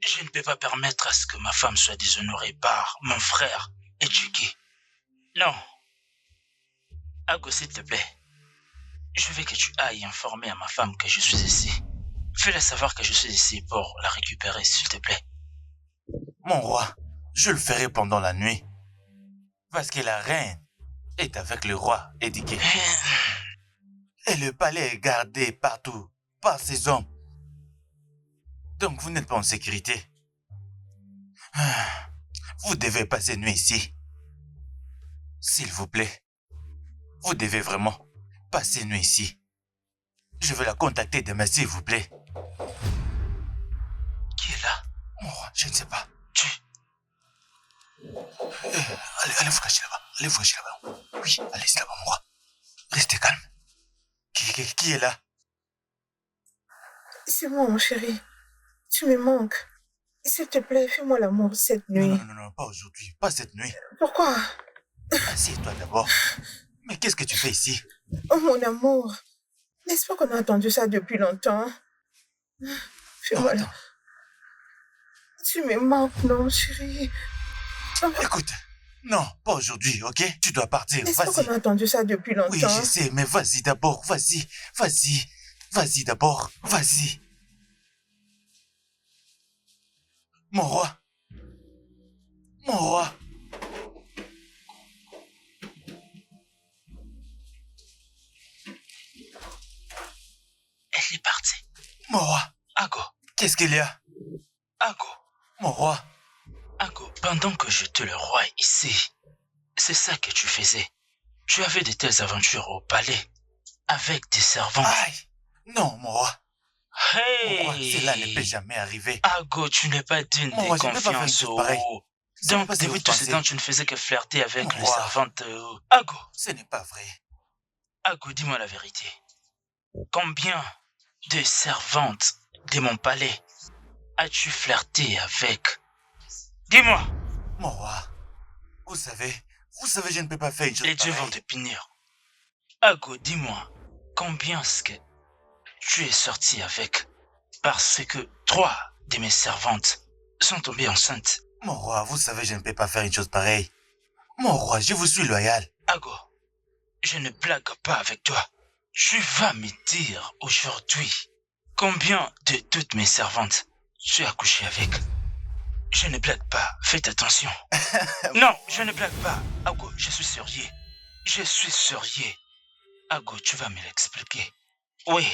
Je ne peux pas permettre à ce que ma femme soit déshonorée par mon frère Ejike. Non. Ago, s'il te plaît. Je veux que tu ailles informer à ma femme que je suis ici. Fais-la savoir que je suis ici pour la récupérer, s'il te plaît. Mon roi, je le ferai pendant la nuit. Parce que la reine est avec le roi Ejike. Et le palais est gardé partout par ses hommes. Donc vous n'êtes pas en sécurité. Vous devez passer une nuit ici. S'il vous plaît. Vous devez vraiment passer une nuit ici. Je vais la contacter demain, s'il vous plaît. Qui est là? Mon roi, je ne sais pas. Allez vous cacher là-bas. Allez vous cacher là-bas. Oui, allez là-bas, mon roi. Restez calme. Qui est là? C'est moi, mon chéri. Tu me manques. S'il te plaît, fais-moi l'amour cette nuit. Non, pas aujourd'hui. Pas cette nuit. Pourquoi? Assieds-toi d'abord. Mais qu'est-ce que tu fais ici? Oh, mon amour. N'est-ce pas qu'on a entendu ça depuis longtemps? Fais-moi l'amour. Tu me manques, non, chérie? Écoute, non, pas aujourd'hui, ok? Tu dois partir, N'est-ce pas vas-y. qu'on a entendu ça depuis longtemps? Oui, je sais, mais vas-y d'abord, vas-y. Vas-y d'abord, vas-y. Mon roi. Elle est partie. Mon roi. Ago. Qu'est-ce qu'il y a? Ago. Mon roi. Ago, pendant que j'étais le roi ici, c'est ça que tu faisais. Tu avais de telles aventures au palais, avec des servants. Aïe. Non, mon roi. Hey! Mon roi, cela ne peut jamais arriver. Ago, tu n'es pas digne Mon de roi, je ne peux pas faire une confiance. chose pareille. Donc, depuis tout ce temps, tu ne faisais que flirter avec les servantes. Ago. Ce n'est pas vrai. Ago, dis-moi la vérité. Combien de servantes de mon palais as-tu flirté avec? Dis-moi. Mon roi, vous savez, je ne peux pas faire une chose Les dieux pareille. vont te punir. Ago, dis-moi, combien est-ce que tu es sorti avec? Parce que 3 de mes servantes sont tombées enceintes. Mon roi, vous savez, je ne peux pas faire une chose pareille. Mon roi, je vous suis loyal. Ago, je ne blague pas avec toi. Tu vas me dire aujourd'hui combien de toutes mes servantes tu as couché avec. Je ne blague pas, faites attention. Non, je ne blague pas. Ago, je suis sérieux. Je suis sérieux. Ago, tu vas me l'expliquer. Oui,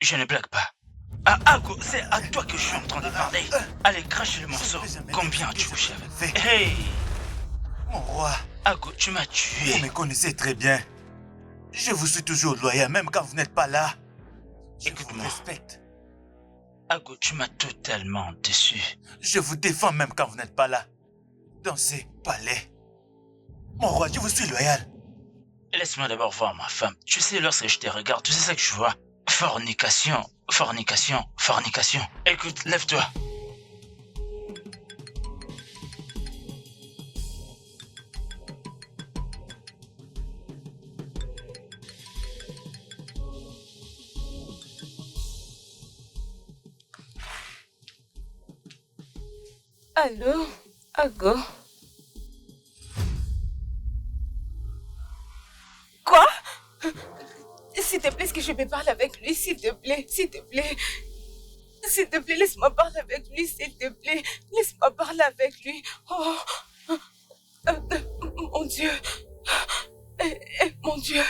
je ne blague pas. Ah, Ago, c'est à toi que je suis en train de parler. Allez, crache le morceau. Combien as-tu couché avec? Hey! Mon roi, Ago, tu m'as tué. vous me connaissez très bien. Je vous suis toujours loyal, même quand vous n'êtes pas là. Je vous Écoute-moi. respecte. Ago, tu m'as totalement déçu. Je vous défends même quand vous n'êtes pas là. Dans ces palais. Mon roi, je vous suis loyal. Laisse-moi d'abord voir ma femme. Tu sais, lorsque je te regarde, tu sais ce que je vois? Fornication, fornication, fornication. Écoute, lève-toi. Allô, Ago? Quoi? S'il te plaît, est-ce que je peux parler avec lui? S'il te plaît, s'il te plaît. S'il te plaît, laisse-moi parler avec lui, s'il te plaît. Laisse-moi parler avec lui. Oh, mon Dieu. Mon Dieu.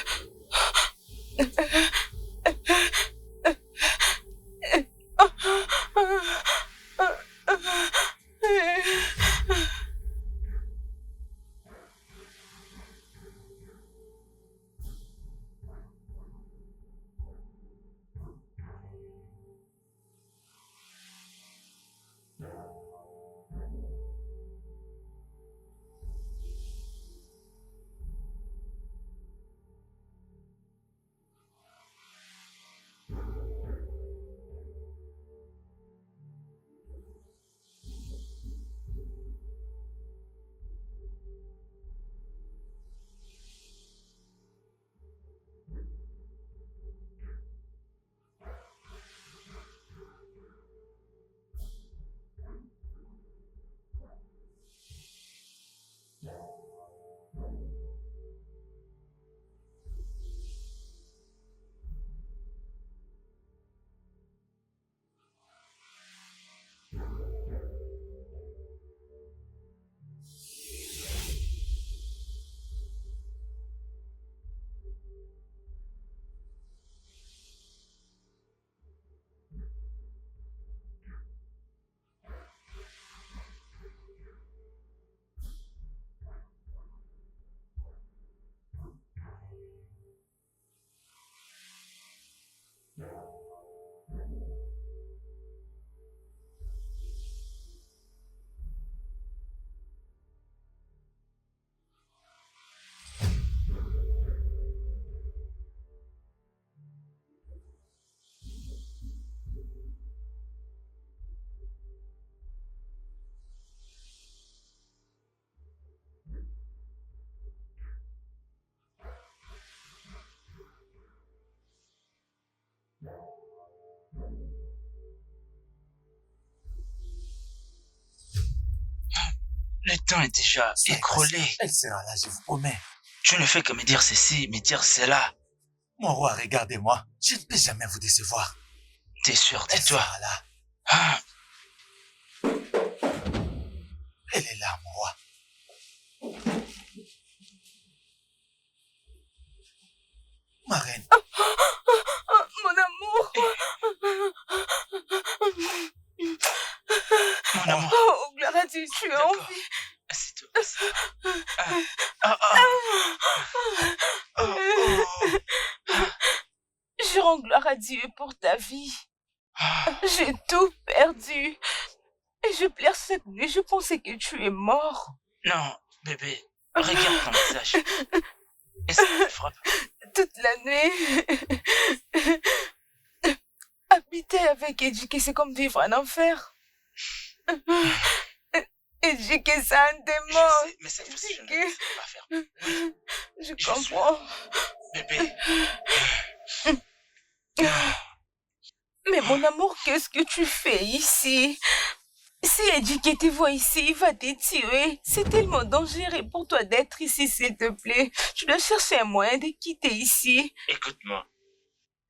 Le temps est déjà écroulé. Elle sera là, je vous promets. Tu ne fais que me dire ceci, me dire cela. Mon roi, regardez-moi. Je ne peux jamais vous décevoir. T'es sûr, Elle tais-toi. sera là. Ah, Elle est là, mon roi. Ma reine. Mon amour. mon amour. Oh, gloire à Dieu, tu es en D'accord. vie. Assieds-toi. Je rends gloire à Dieu pour ta vie. J'ai tout perdu. Et je pleure cette nuit, je pensais que tu es mort. Non, bébé, regarde ton visage. Est-ce que tu frappes? Toute la nuit. Habiter avec Edjike, c'est comme vivre en enfer. Edjike, c'est un démon. Je sais, mais cette fois-ci, je ne le laisserai pas faire. Oui, Je suis comprends. bébé. Mais mon amour, qu'est-ce que tu fais ici? Si Edjike te voit ici, il va te tuer. C'est tellement dangereux pour toi d'être ici, s'il te plaît. Tu dois chercher un moyen de quitter ici. Écoute-moi,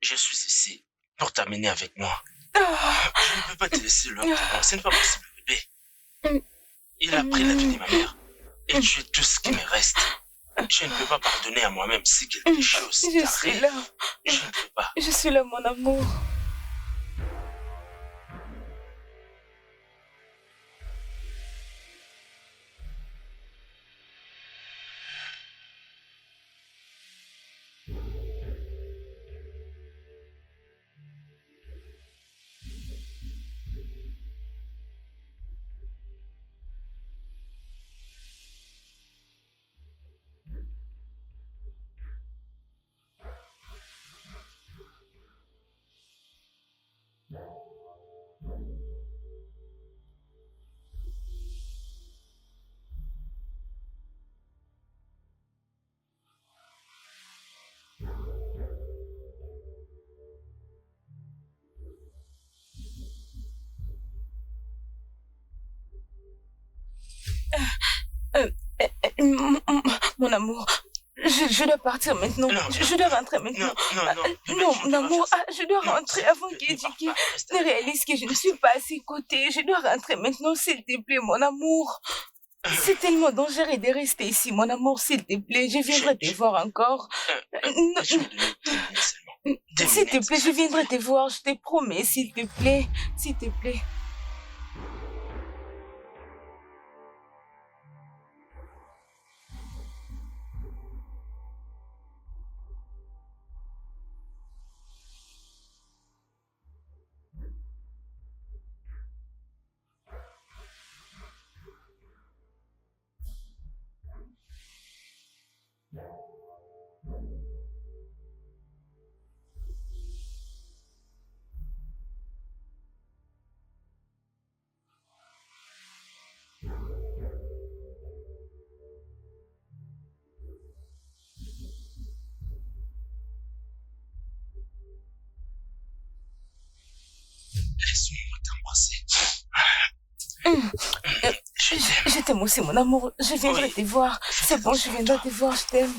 je suis ici pour t'amener avec moi. Ah, Je ne peux pas te laisser loin de moi, ce n'est pas possible, bébé. Il a pris la vie de ma mère et tu es tout ce qui me reste. Je ne peux pas pardonner à moi-même si quelque chose Je suis t'arrive. là. Je ne peux pas. Je suis là, mon amour. Mon amour, je dois partir maintenant. Non, Je dois rentrer maintenant. Non, mon amour, je dois rentrer avant qu'Ejike ne réalise que je ne suis pas à ses côtés. Je dois rentrer maintenant, s'il te plaît, mon amour. C'est tellement dangereux de rester ici, mon amour, s'il te plaît. Je viendrai te voir encore. Laisse-moi donner 2 minutes seulement. 2 S'il te minutes. plaît, je viendrai te voir, je te promets, s'il te plaît. S'il te plaît. Laisse-moi t'embrasser. Je t'aime. Je t'aime aussi, mon amour. Je viendrai Oui. te voir. C'est bon, je viendrai te voir, je t'aime.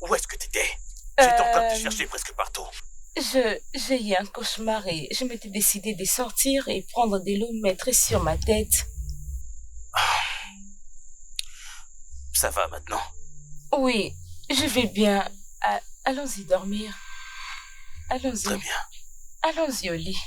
Où est-ce que t'étais? J'étais en train de te chercher presque partout. J'ai eu un cauchemar et je m'étais décidé de sortir et prendre de l'eau mettre sur ma tête. Ça va maintenant? Oui, je vais bien. Allons-y dormir. Allons-y. Très bien. Allons-y au lit.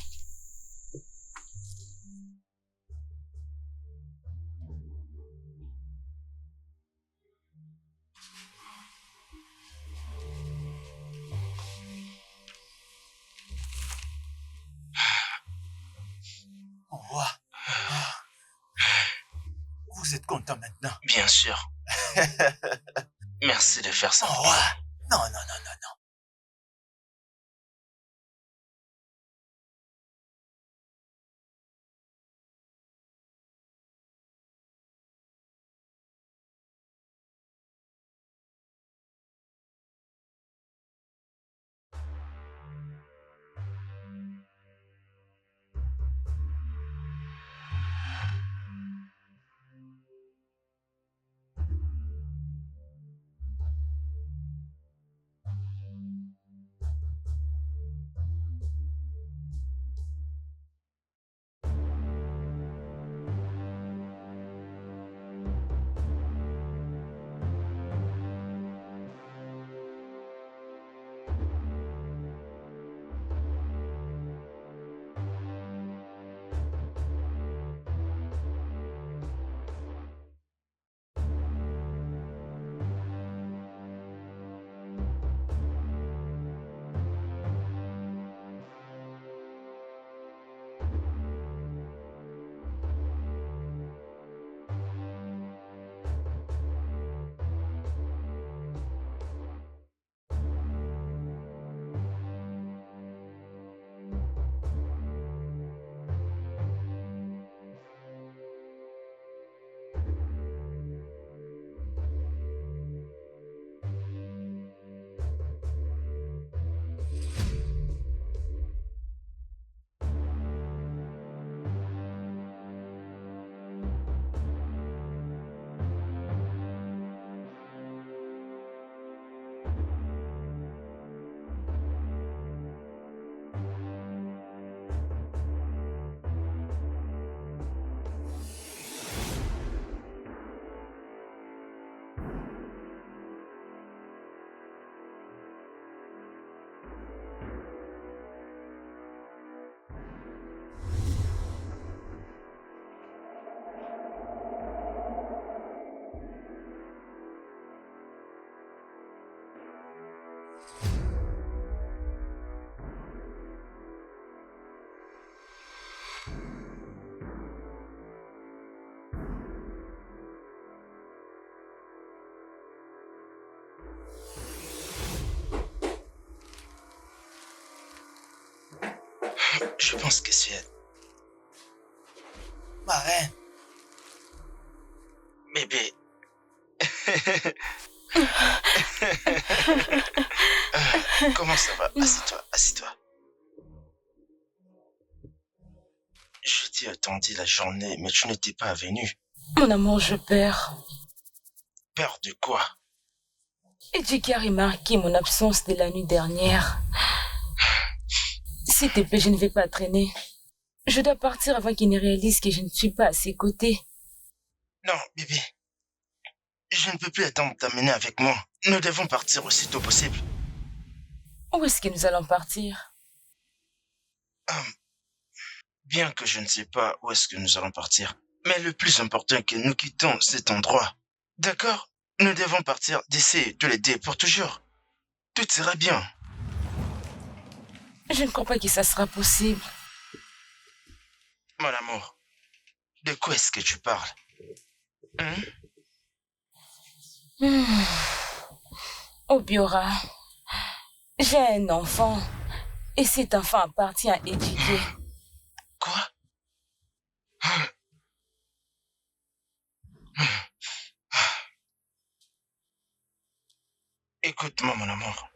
Mon roi. Vous êtes content maintenant? Bien sûr. Merci de faire ça. Mon roi. Non, non, non, non, non. Je pense que c'est elle. Ma reine. Bébé. Comment ça va? Assieds-toi, assieds-toi. Je t'ai attendu la journée, mais tu n'étais pas venu. Mon amour, je perds. Peur de quoi? Ejike a remarqué mon absence de la nuit dernière. S'il te plaît, je ne vais pas traîner. Je dois partir avant qu'il ne réalise que je ne suis pas à ses côtés. Non, bébé. Je ne peux plus attendre de t'amener avec moi. Nous devons partir aussitôt possible. Où est-ce que nous allons partir? Bien que je ne sais pas où est-ce que nous allons partir. Mais le plus important est que nous quittons cet endroit. D'accord? Nous devons partir d'ici tous les deux pour toujours. Tout sera bien. Je ne crois pas que ça sera possible. Mon amour, de quoi est-ce que tu parles? Obiora, j'ai un enfant et cet enfant appartient à Ejike. Quoi? Écoute-moi, mon amour.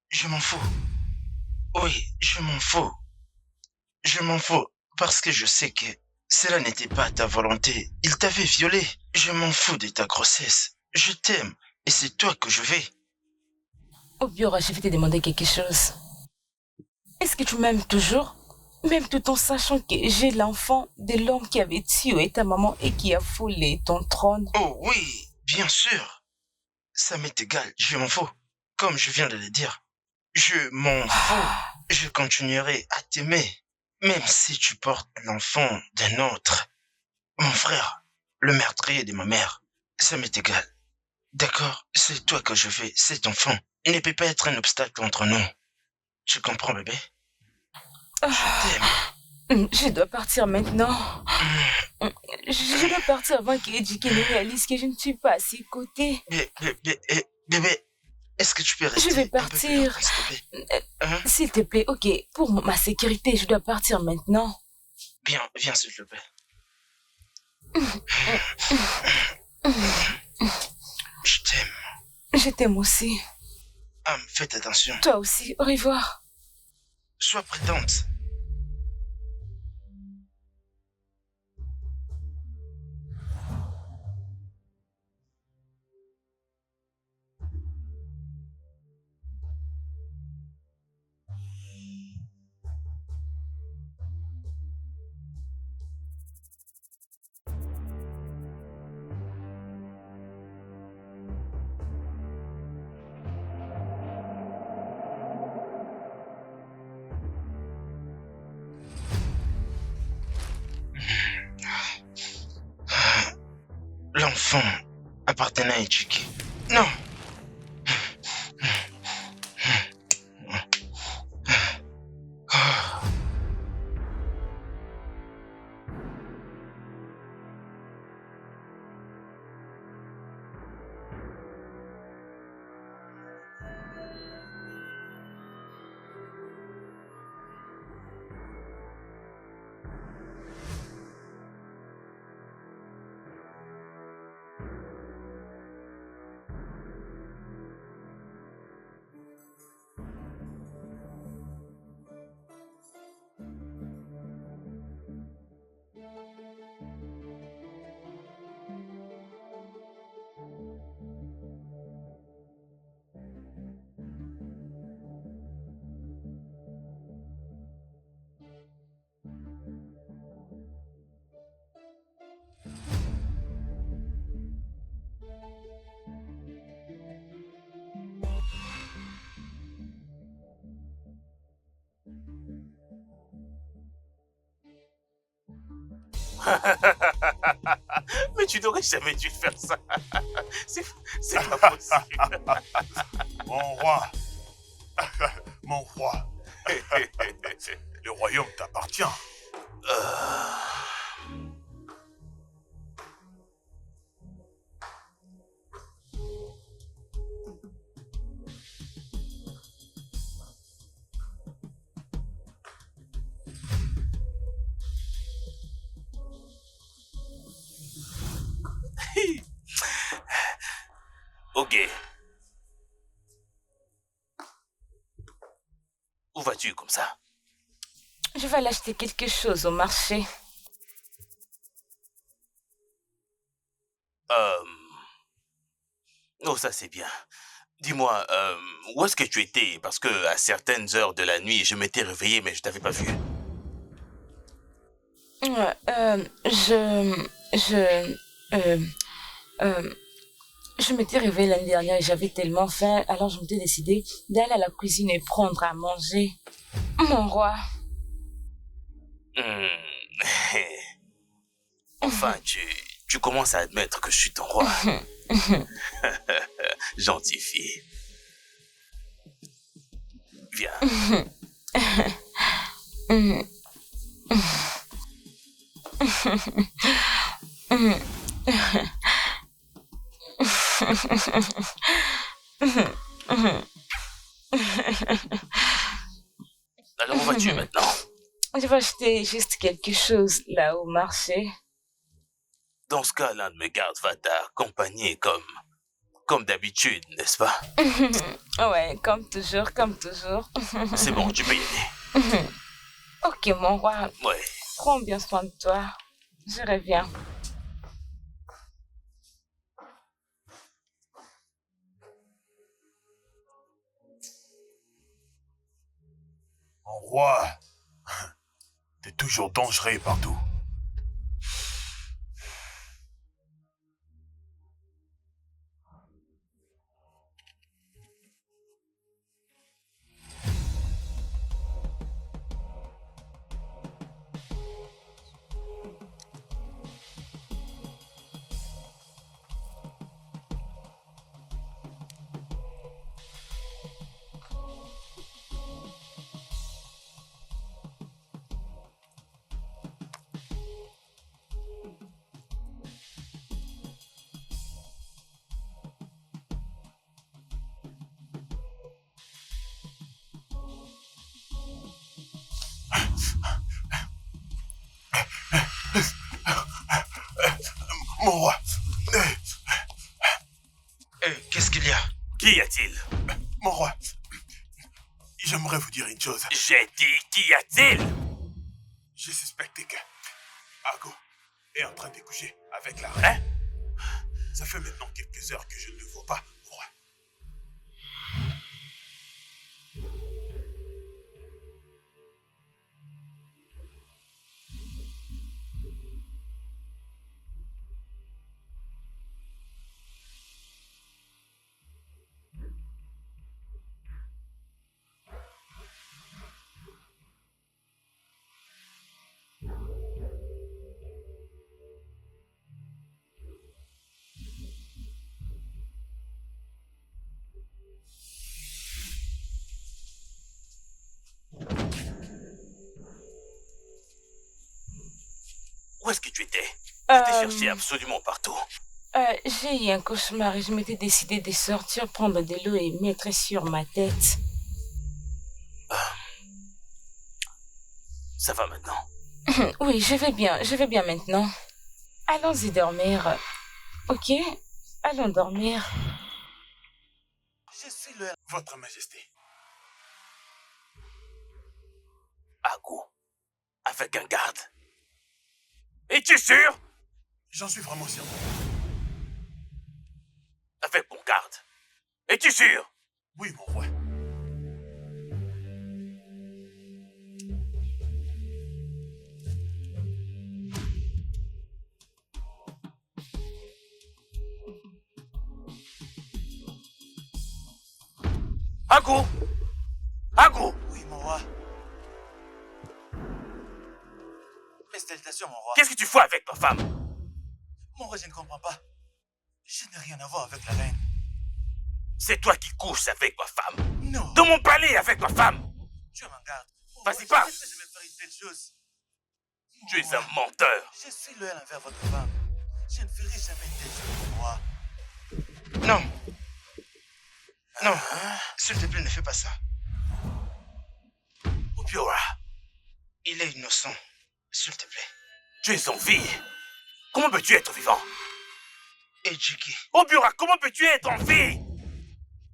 Je m'en fous. Oui, je m'en fous. Je m'en fous parce que je sais que cela n'était pas ta volonté. Il t'avait violé. Je m'en fous de ta grossesse. Je t'aime et c'est toi que je vais. Obiora, je vais te demander quelque chose. Est-ce que tu m'aimes toujours? Même tout en sachant que j'ai l'enfant de l'homme qui avait tué ta maman et qui a volé ton trône. Oh oui, bien sûr. Ça m'est égal, je m'en fous. Comme je viens de le dire, je m'en fous. Je continuerai à t'aimer, même si tu portes l'enfant d'un autre. Mon frère, le meurtrier de ma mère, ça m'est égal. D'accord, c'est toi que je veux, cet enfant. Il ne peut pas être un obstacle entre nous. Tu comprends, bébé? Je t'aime. Je dois partir maintenant. Je dois partir avant qu'Ejike ne réalise que je ne suis pas à ses côtés. Bébé, est-ce que tu peux rester? Je vais partir. S'il te plaît, ok. Pour ma sécurité, je dois partir maintenant. Viens, s'il te plaît. Je t'aime. Je t'aime aussi. Faites attention. Toi aussi. Au revoir. Sois prudente. L'enfant appartenait à Ejike. Non! Mais tu n'aurais jamais dû faire ça. C'est pas possible. Mon roi. Mon roi. Le royaume t'appartient. fatigué. Où vas-tu comme ça? Je vais aller acheter quelque chose au marché. Oh, ça c'est bien. Dis-moi, où est-ce que tu étais? Parce que à certaines heures de la nuit, je m'étais réveillé, mais je t'avais pas vu. Je m'étais réveillée l'année dernière et j'avais tellement faim, alors je m'étais décidée d'aller à la cuisine et prendre à manger. Mon roi. Enfin, tu commences à admettre que je suis ton roi. Gentille fille. Viens. Alors où vas-tu maintenant? Je vais acheter juste quelque chose là au marché. Dans ce cas, l'un de mes gardes va t'accompagner comme d'habitude, n'est-ce pas? Ouais, comme toujours, comme toujours. C'est bon, tu peux y aller. Ok, mon roi. Ouais. Prends bien soin de toi. Je reviens. Mon roi, t'es toujours dangereux partout. Mon roi. Qu'est-ce qu'il y a? Qu'y a-t-il? Mon roi. J'aimerais vous dire une chose. J'ai dit, qu'y a-t-il? J'ai suspecté que Ago est en train de coucher avec la reine. Ça fait maintenant quelques heures que je ne le vois pas, mon roi. Où est-ce que tu étais? Je t'ai cherché absolument partout. J'ai eu un cauchemar et je m'étais décidée de sortir, prendre de l'eau et mettre sur ma tête. Ça va maintenant? Oui, je vais bien maintenant. Allons-y dormir. Ok? Allons dormir. Je suis Votre Majesté. Ago, avec un garde. Es-tu sûr? J'en suis vraiment sûr. Avec mon garde. Es-tu sûr? Oui, mon roi. Ago! Ago! Oui, mon roi. Mes salutations, mon roi. Qu'est-ce que tu fais avec ma femme? Mon roi, je ne comprends pas. Je n'ai rien à voir avec la reine. C'est toi qui couches avec ma femme. Non. Dans mon palais avec ma femme. Tu m'en gardes. Vas-y, parle. Je ne vais faire une telle chose. Tu es un menteur. Je suis loyal envers votre femme. Je ne ferai jamais une telle chose, mon roi. Non. Non. S'il te plaît, ne fais pas ça. Obiora, Il est innocent. S'il te plaît. tu es en vie. Comment peux-tu être vivant? Et Jiki. Obiora, comment peux-tu être en vie?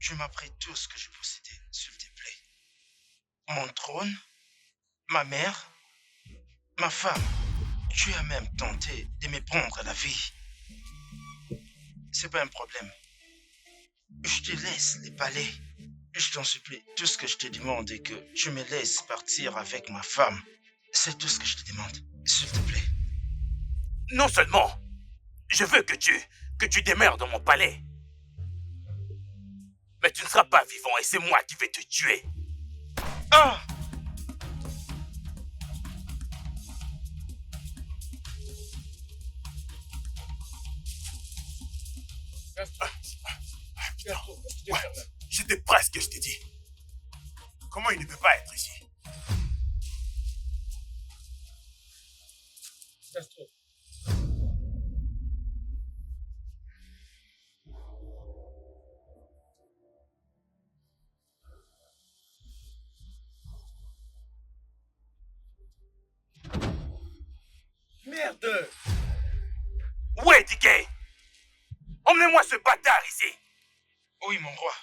tu m'as pris tout ce que je possédais, s'il te plaît. Mon trône, ma mère, ma femme. Tu as même tenté de me prendre la vie. C'est pas un problème. Je te laisse les palais. Je t'en supplie, tout ce que je te demande est que tu me laisses partir avec ma femme. C'est tout ce que je te demande, s'il te plaît. Non seulement, je veux que tu demeures dans mon palais. Mais tu ne seras pas vivant et c'est moi qui vais te tuer. Ah! Ouais, j'étais presque, je t'ai dit. Comment il ne peut pas être ici? Castro. Merde! Où est Dickey? Emmenez-moi ce bâtard ici. Oui, mon roi.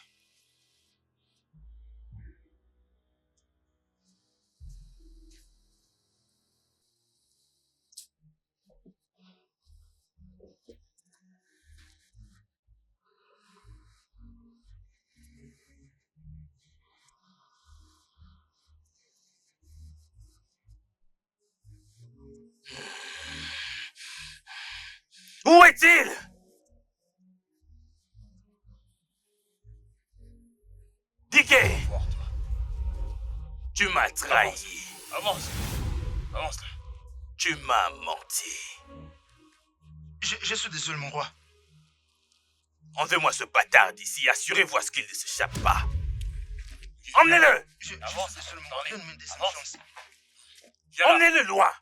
Où est-il? Dickey! Tu m'as trahi. Avance. Avance. Tu m'as menti. Je suis désolé, mon roi. Enlevez-moi ce bâtard d'ici. Assurez-vous à ce qu'il ne s'échappe pas. Emmenez-le! Je suis désolé, mon roi. Donne-moi une deuxième chance. Emmenez-le loin.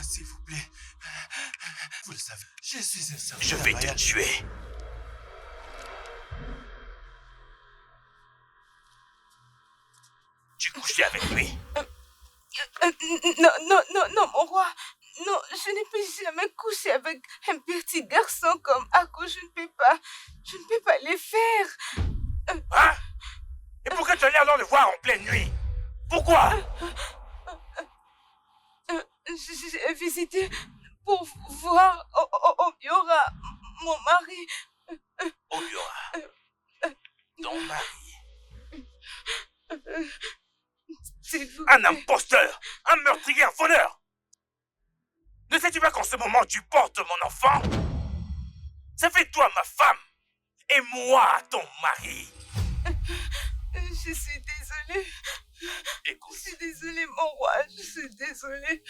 S'il vous plaît. Vous le savez, je suis un serviteur. Je vais te tuer. Tu couchais avec lui. Non, mon roi. Non, je ne peux jamais coucher avec un petit garçon comme Ako. Je ne peux pas le faire. Hein? Et pourquoi tu as l'air de le voir en pleine nuit? Pourquoi? J'ai visité pour voir Obiora, mon mari. Obiora, ton mari. S'il vous Un plaît. imposteur, un meurtrier, un voleur. Ne sais-tu pas qu'en ce moment tu portes mon enfant? Ça fait toi ma femme et moi ton mari. Je suis désolée. Écoute. Je suis désolée, mon roi. Je suis désolée.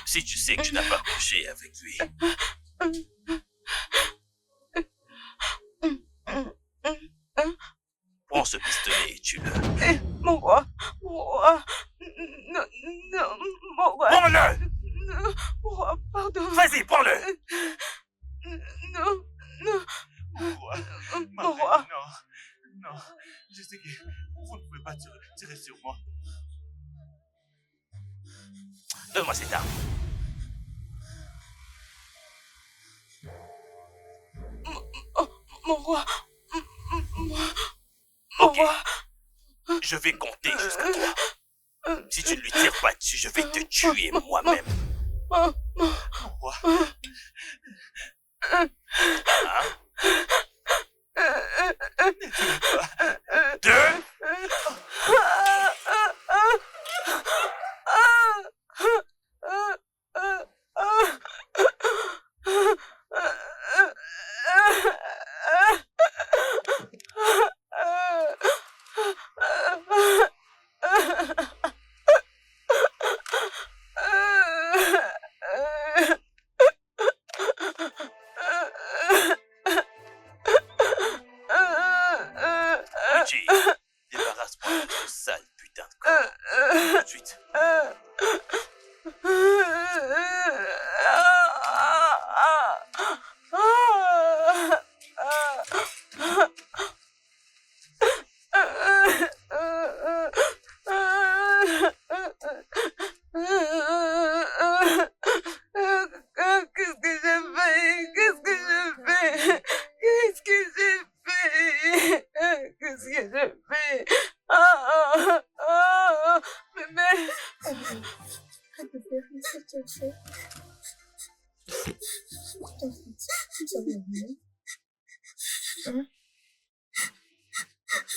Si tu sais que tu n'as pas couché avec lui, prends ce pistolet et tue-le. Mon roi. Non, mon roi. Prends-le! Non, mon roi, pardon. Vas-y, prends-le! Non. Mon roi. Non. Je sais que vous ne pouvez pas tirer sur moi. Donne-moi cette arme. Mon roi. Ok. Je vais compter jusqu'à 3. Si tu ne lui tires pas dessus, je vais te tuer moi-même. Mon roi. Hein?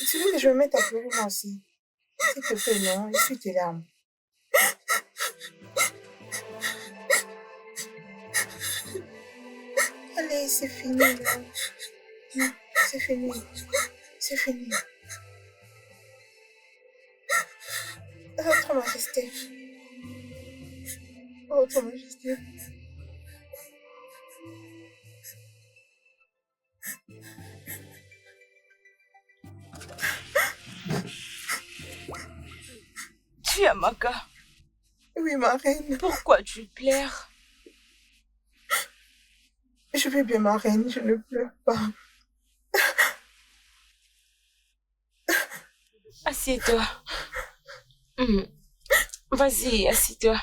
Tu veux que je me mette à pleurer moi aussi? S'il te plaît, non, essuie tes larmes. Allez, c'est fini, là. Non, c'est fini. C'est fini. Votre Majesté. Votre Majesté. Chiamaka. Oui, ma reine. Pourquoi tu pleures? Je vais bien, ma reine, je ne pleure pas. Assieds-toi. Vas-y, assieds-toi.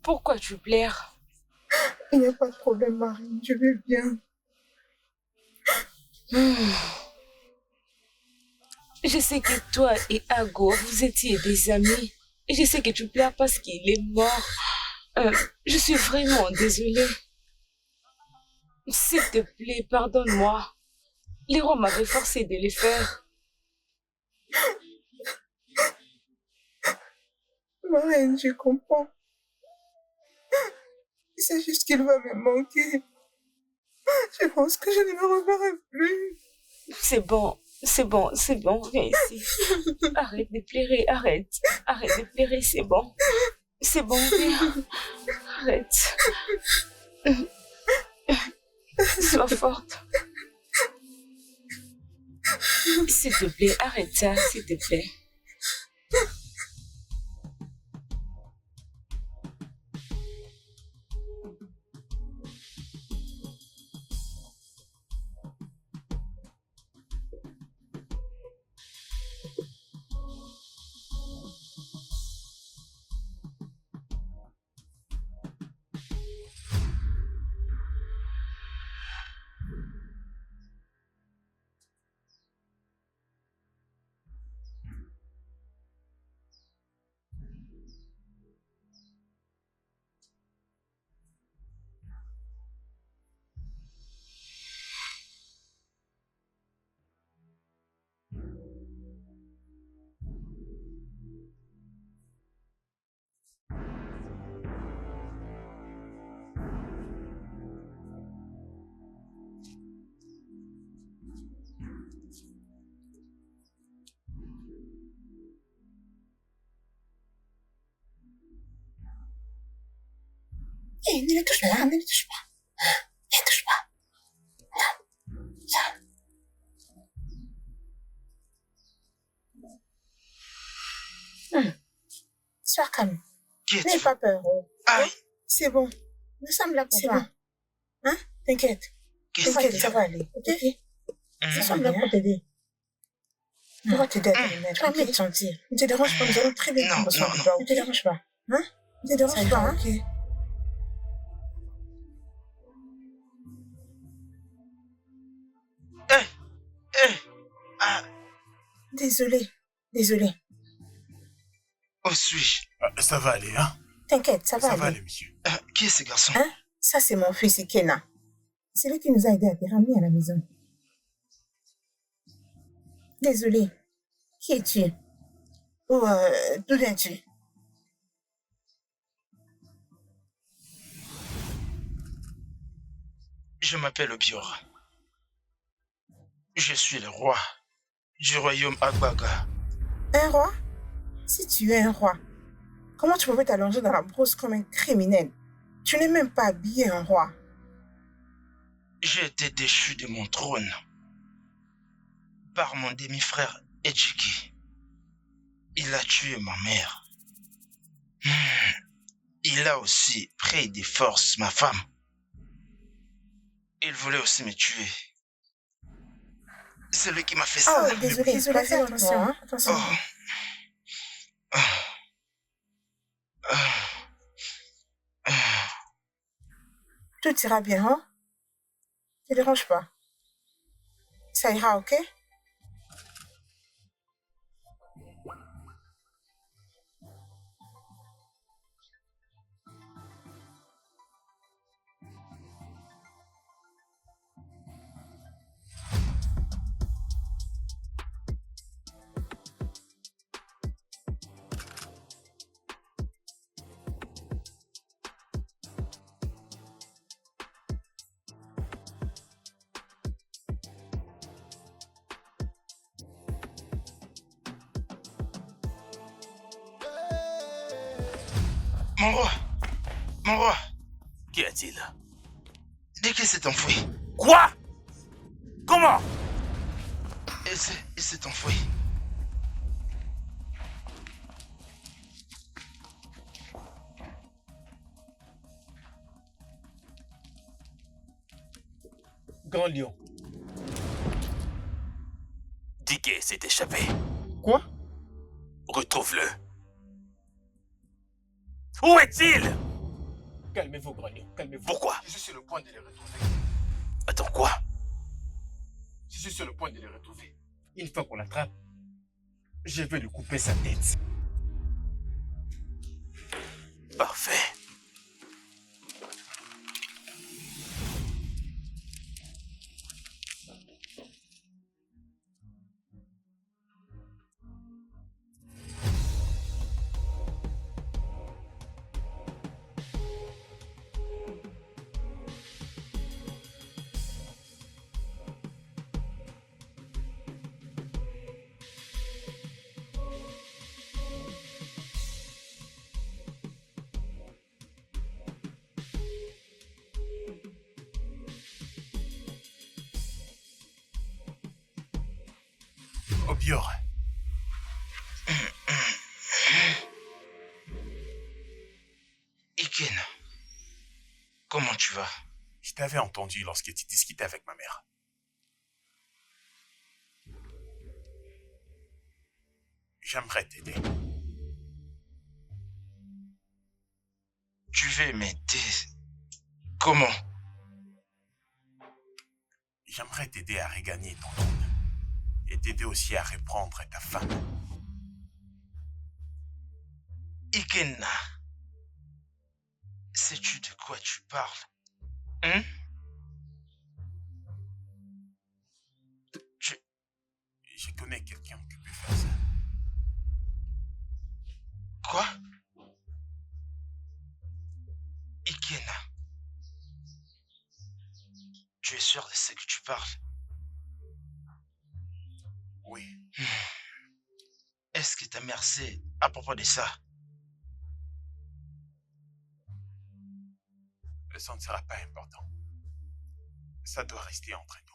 Pourquoi tu pleures? Il n'y a pas de problème, ma reine, je vais bien. Je sais que toi et Ago, vous étiez des amis. Et je sais que tu pleures parce qu'il est mort. Je suis vraiment désolée. S'il te plaît, pardonne-moi. Les rois m'avaient forcé de le faire. Ma reine, je comprends. C'est juste qu'il va me manquer. Je pense que je ne le reverrai plus. C'est bon, viens ici. Arrête de pleurer, arrête de pleurer, c'est bon. C'est bon, viens. Arrête. Sois forte. S'il te plaît, arrête ça, s'il te plaît. Ne le touche pas, ne le touche pas. Ne le touche pas. Non, ça. Sois calme. N'aie pas peur. Aïe. C'est bon. Nous sommes là pour toi. Bon. Hein? T'inquiète. T'inquiète, ça va aller. Ok? Nous sommes là pour t'aider. On va t'aider à te remettre. Tu vas mieux te sentir. Ne te dérange pas, nous allons très bien prendre soin de toi. Ne te dérange pas. Hein? Ne te dérange pas, hein? Ok. Désolé. Où suis-je? Ça va aller, hein? T'inquiète, ça va Ça aller. va aller, monsieur. Qui est ce garçon? Hein? Ça, c'est mon fils Ikena. C'est lui qui nous a aidés à te ramener à la maison. Désolé. Qui es-tu? Ou d'où viens-tu? Je m'appelle Obiora. Je suis le roi du royaume Agbaga. Un roi? Si tu es un roi, comment tu pouvais t'allonger dans la brousse comme un criminel? Tu n'es même pas habillé en roi. J'ai été déchu de mon trône. par mon demi-frère Ejiki. Il a tué ma mère. Il a aussi pris de force ma femme. Il voulait aussi me tuer. C'est lui qui m'a fait ça. Oh, désolé, fais attention, hein. Attention. Tout ira bien, hein? Ne te dérange pas. Ça ira, ok? Mon roi, Qu'y a-t-il? dès qu'il s'est enfui. Quoi? Comment? Il s'est enfui. Grand Lion. Diké s'est échappé. Quoi? Retrouve-le. Où est-il? Calmez-vous, Grand Lion, calmez-vous. Pourquoi? Je suis sur le point de les retrouver. Attends, quoi? Je suis sur le point de les retrouver. Une fois qu'on l'attrape, je vais lui couper sa tête. Parfait. Obior. Iken, comment tu vas? Je t'avais entendu lorsque tu discutais avec ma mère. J'aimerais t'aider. Tu veux m'aider? Comment? J'aimerais t'aider à regagner ton trône. Et t'aider aussi à reprendre ta femme. Ikenna, sais-tu de quoi tu parles? Hein? Je connais quelqu'un qui peut faire ça. Quoi? Ikenna, tu es sûr de ce que tu parles? Oui. Est-ce que ta mère sait à propos de ça? Ça ne sera pas important. Ça doit rester entre nous.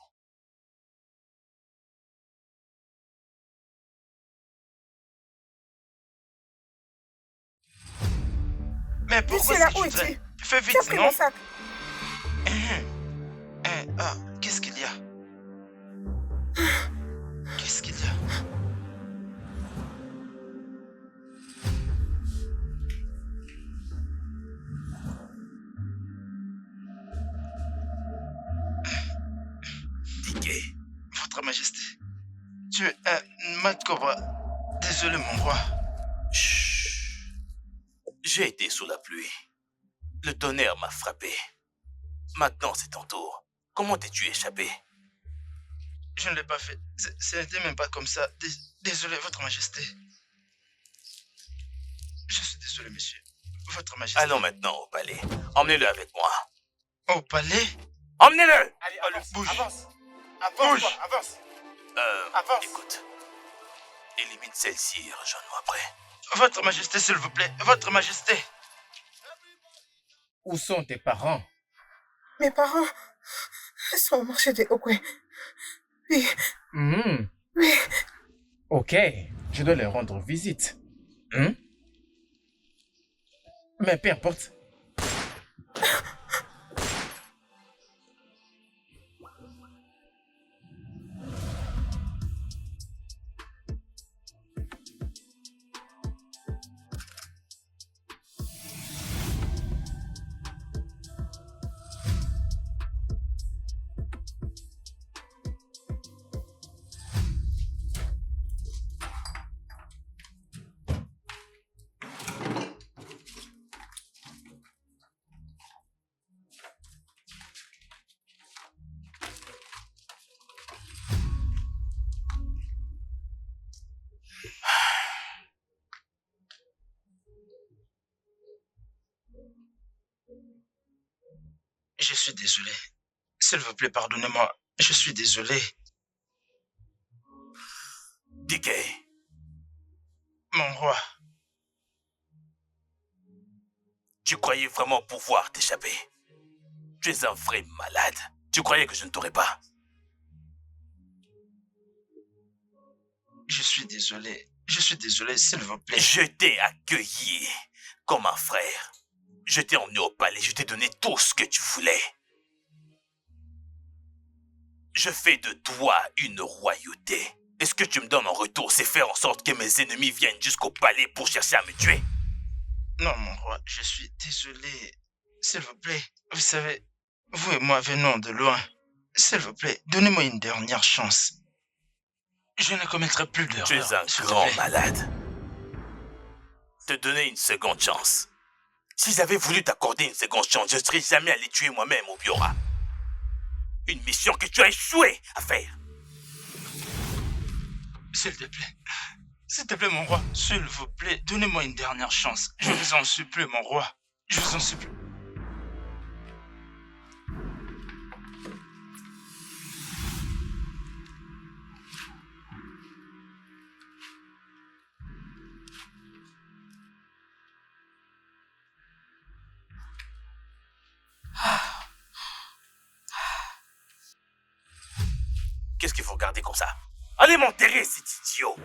Mais Je pourquoi suis là, est-ce où que tu es-tu? fais? Fais Tu as vite, pris non? mon sac. Qu'est-ce qu'il y a? Qu'est-ce qu'il y a? Diké. Votre Majesté, tu es un Makobra. Désolé, mon roi. Chut. J'ai été sous la pluie. Le tonnerre m'a frappé. Maintenant, c'est ton tour. Comment t'es-tu échappé? Je ne l'ai pas fait. Ce n'était même pas comme ça. Désolé, Votre Majesté. Je suis désolé, monsieur. Votre Majesté. Allons maintenant au palais. Emmenez-le avec moi. Au palais? Emmenez-le! Allez, Allez, avance, bouge. avance. Bouge. Avance, avance. Avance. Écoute. Élimine celle-ci et rejoins-nous après. Votre Majesté, s'il vous plaît. Votre Majesté. Où sont tes parents? Mes parents sont au marché de Okwe. Puis, Ok, je dois leur rendre visite. Mais peu importe. Je suis désolé. S'il vous plaît, pardonnez-moi. Je suis désolé. Dike, Mon roi, tu croyais vraiment pouvoir t'échapper? Tu es un vrai malade. Tu croyais que je ne t'aurais pas? je suis désolé. Je suis désolé, s'il vous plaît. Je t'ai accueilli comme un frère. Je t'ai emmené au palais, je t'ai donné tout ce que tu voulais. Je fais de toi une royauté. Et ce que tu me donnes en retour, c'est faire en sorte que mes ennemis viennent jusqu'au palais pour chercher à me tuer. Non, mon roi, je suis désolé. S'il vous plaît, vous savez, vous et moi venons de loin. S'il vous plaît, donnez-moi une dernière chance. Je ne commettrai plus d'erreur. Tu es un grand malade. Te donner une seconde chance. Si j'avais voulu t'accorder une seconde chance, je ne serais jamais allé tuer moi-même au Biora. Une mission que tu as échoué à faire. S'il te plaît, mon roi, s'il vous plaît, donnez-moi une dernière chance. Je vous en supplie, mon roi. Je vous en supplie. Qu'est-ce qu'il faut regarder comme ça? Allez m'enterrer, cet idiot!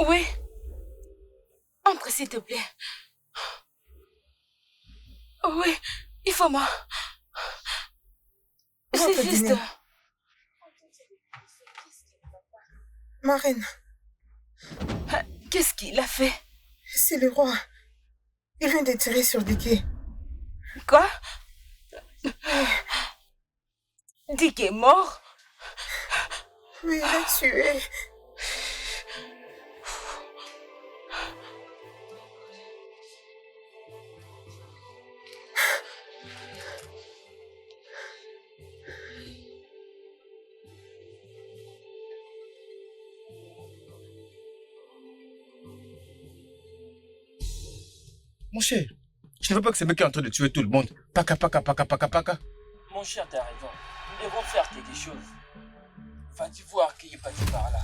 Oui. Entre, s'il te plaît. Oui, il faut moi. C'est Votre juste... dîner. Ma reine, Qu'est-ce qu'il a fait? c'est le roi. Il vient de tirer sur Dike. Quoi? Dike est mort? Oui, il l'a tué. Mon cher, je ne veux pas que ce mec est en train de tuer tout le monde. Paka, paka, paka, paka, paka. Mon cher, t'as raison. Nous devons faire quelque chose. Vas-tu voir qui est passé par là?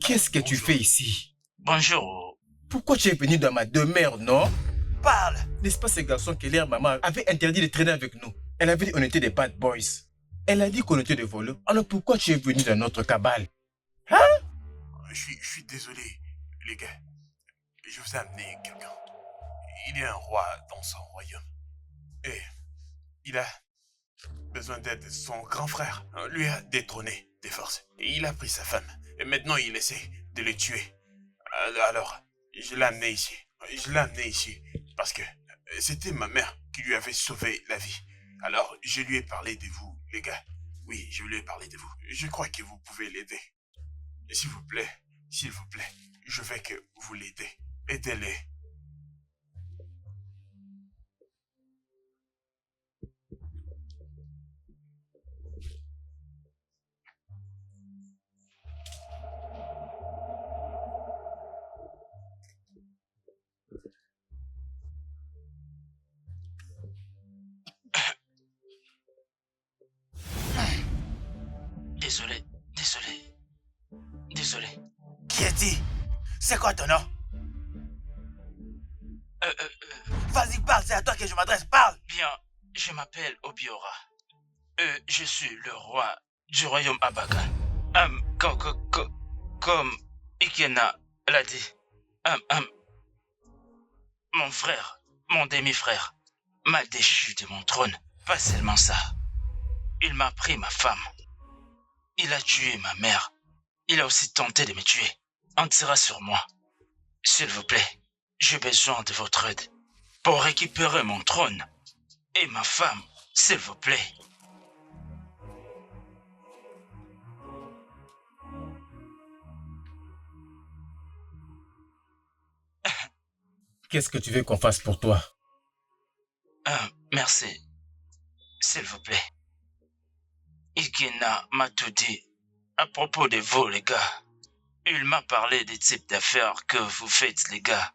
Qu'est-ce que tu fais ici? Bonjour. Pourquoi tu es venu dans ma demeure, non? Parle! N'est-ce pas ce garçon que leur maman avait interdit de traîner avec nous? Elle avait dit qu'on était des bad boys. Elle a dit qu'on était des voleurs. Alors pourquoi tu es venu dans notre cabale? Hein? Je suis désolé, les gars. Je vous ai amené quelqu'un. Il est un roi dans son royaume. Et il a besoin d'aide. Son grand frère lui a détrôné des forces. Et il a pris sa femme. Et maintenant, il essaie de le tuer. Alors, je l'ai amené ici. Je l'ai amené ici parce que c'était ma mère qui lui avait sauvé la vie. Alors, je lui ai parlé de vous, les gars. Oui, je lui ai parlé de vous. Je crois que vous pouvez l'aider. S'il vous plaît, je veux que vous l'aidez. Aidez-les. Désolé, désolé, désolé. Qui es-tu? C'est quoi ton nom? Vas-y, parle, c'est à toi que je m'adresse, parle! Bien, je m'appelle Obiora. Je suis le roi du royaume Abakan. Comme Ikena l'a dit, mon frère, mon demi-frère, m'a déchu de mon trône. Pas seulement ça. Il m'a pris ma femme. Il a tué ma mère. Il a aussi tenté de me tuer. On tirera sur moi. S'il vous plaît, j'ai besoin de votre aide pour récupérer mon trône et ma femme, s'il vous plaît. Qu'est-ce que tu veux qu'on fasse pour toi? Merci. S'il vous plaît. Ikena m'a tout dit à propos de vous, les gars. Il m'a parlé des types d'affaires que vous faites, les gars.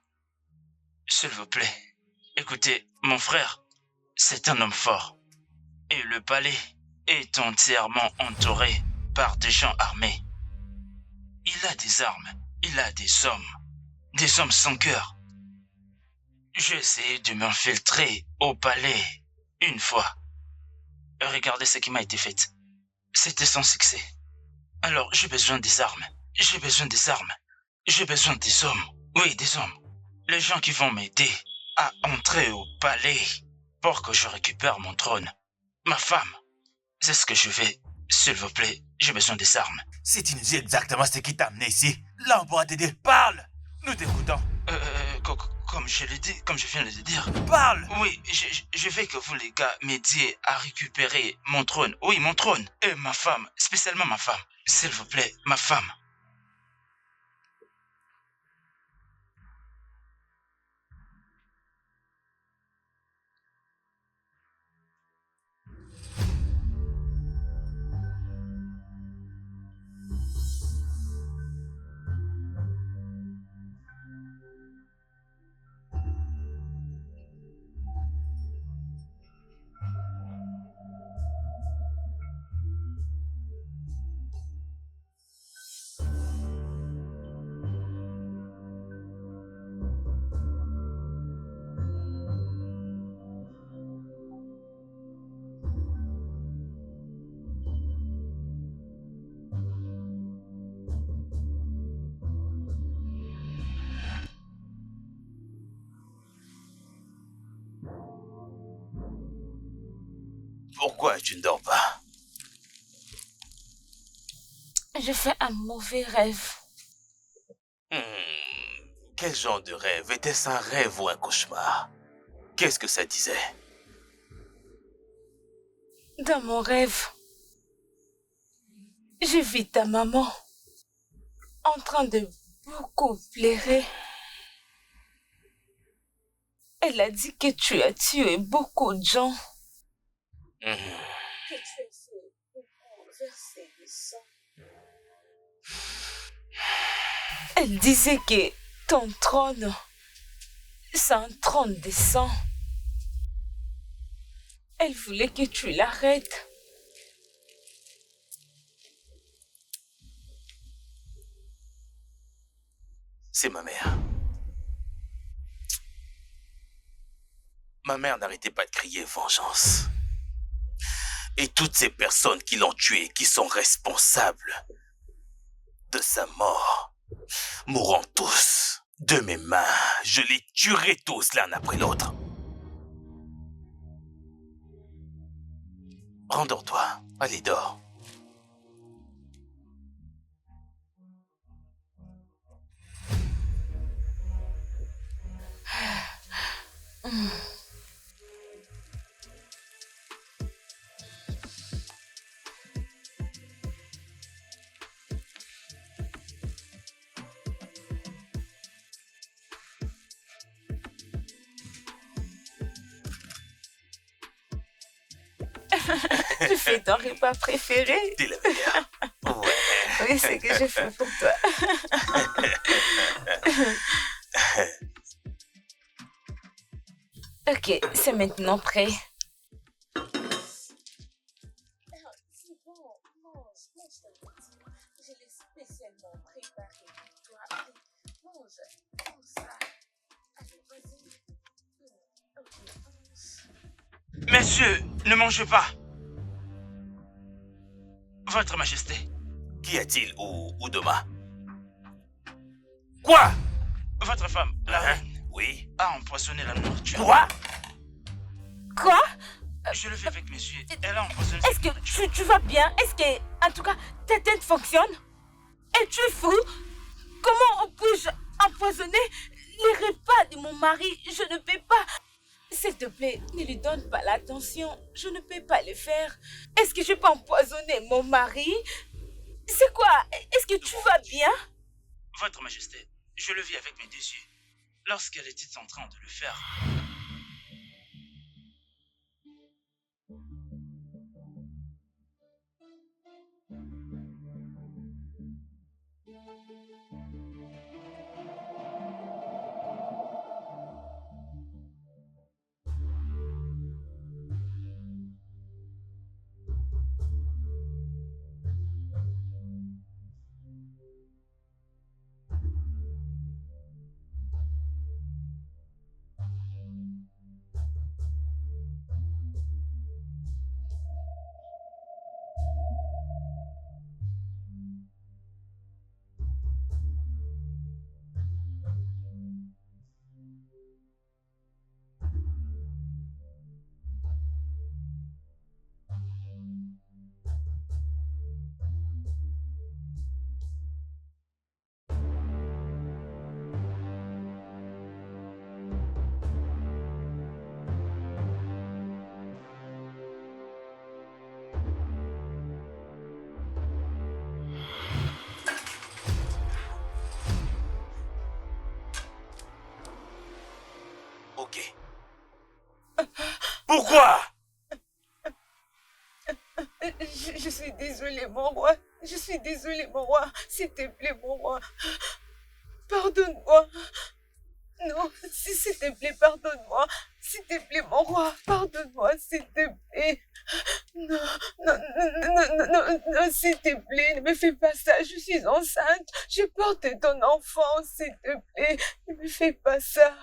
S'il vous plaît, écoutez, mon frère, c'est un homme fort. Et le palais est entièrement entouré par des gens armés. Il a des armes, il a des hommes sans cœur. J'ai essayé de m'infiltrer au palais une fois. Regardez ce qui m'a été fait. C'était sans succès. Alors j'ai besoin des armes. J'ai besoin des armes. J'ai besoin des hommes. Oui, des hommes. Les gens qui vont m'aider à entrer au palais pour que je récupère mon trône. Ma femme. C'est ce que je veux. S'il vous plaît, j'ai besoin des armes. Si tu nous dis exactement ce qui t'a amené ici, là on pourra t'aider. Parle! Nous t'écoutons. Comme je l'ai dit, comme je viens de le dire. Parle! Oui, je veux que vous les gars m'aidiez à récupérer mon trône. Oui, mon trône. Et ma femme, spécialement ma femme. S'il vous plaît, ma femme. Pourquoi tu ne dors pas? Je fais un mauvais rêve. Quel genre de rêve? Était-ce un rêve ou un cauchemar? Qu'est-ce que ça disait? Dans mon rêve, j'ai vu ta maman en train de beaucoup pleurer. Elle a dit que tu as tué beaucoup de gens. Que tu as fait beaucoup verser du sang. Elle disait que ton trône, c'est un trône de sang. Elle voulait que tu l'arrêtes. C'est ma mère. Ma mère n'arrêtait pas de crier vengeance. Et toutes ces personnes qui l'ont tué, qui sont responsables de sa mort, mourront tous. De mes mains, je les tuerai tous l'un après l'autre. Rendors-toi. Allez, dors. Tu fais ton repas préféré? T'es la meilleure. Ouais. Oui, c'est que je fais pour toi. Ok, c'est maintenant prêt. bon, mange ta petite. Je l'ai spécialement préparé pour toi. Allez, mange ça. Allez, vas-y. Ok, mange. Messieurs, ne mangez pas. Votre Majesté. Qu'y a-t-il, Udoma? Quoi? Votre femme, la reine, oui, a empoisonné la nourriture. Quoi? Quoi? Je le fais avec mes yeux. Elle a empoisonné. Est-ce que tu vas bien? Est-ce que, en tout cas, ta tête fonctionne? Es-tu fou? Comment puis-je empoisonner les repas de mon mari? Je ne peux pas. S'il te plaît, ne lui donne pas l'attention. Je ne peux pas le faire. Est-ce que je peux empoisonner mon mari? C'est quoi? Est-ce que tu vas bien? Votre Majesté, je le vis avec mes deux yeux. Lorsqu'elle était en train de le faire. Ok. Pourquoi? Je suis désolée, mon roi. Je suis désolée, mon roi. S'il te plaît, mon roi. Pardonne-moi. Non, s'il te plaît, pardonne-moi. S'il te plaît, mon roi, pardonne-moi, s'il te plaît. Non, non, non, s'il te plaît, ne me fais pas ça. Je suis enceinte. Je porte ton enfant, s'il te plaît. Ne me fais pas ça.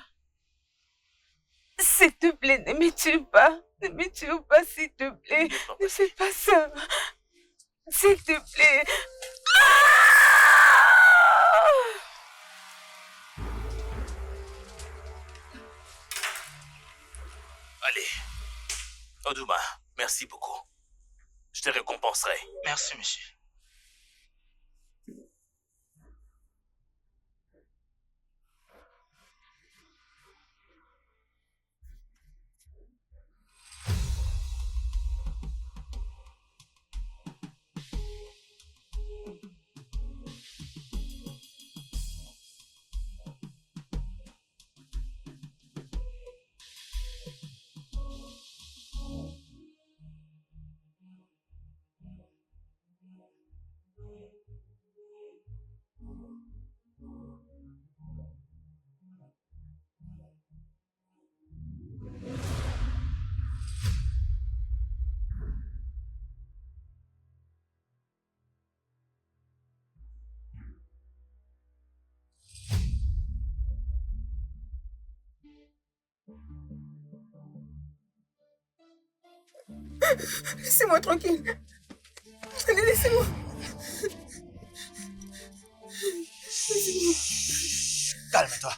S'il te plaît, ne me tue pas. Ne me tue pas, s'il te plaît. Ne fais pas ça. S'il te plaît. Allez. Oduma, merci beaucoup. Je te récompenserai. Merci, monsieur. Laissez-moi tranquille. Allez, laissez-moi. Calme-toi.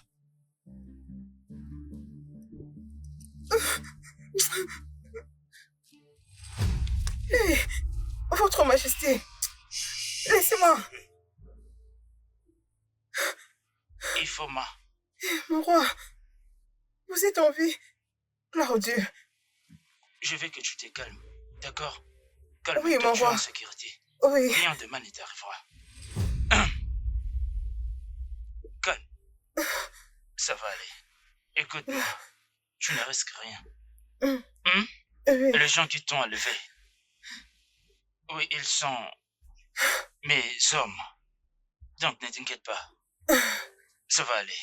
Hey, Votre Majesté, laissez-moi. Ifoma. Mon roi, vous êtes en vie. Gloire au Dieu. Je veux que tu te calmes, d'accord? Calme-toi, Oui, mon tu es roi. en sécurité. Oui. Rien de mal ne t'arrivera. Calme. Ça va aller. Écoute-moi, tu ne risques rien. Oui. Les gens qui t'ont élevé, oui, ils sont mes hommes. Donc ne t'inquiète pas. Ça va aller.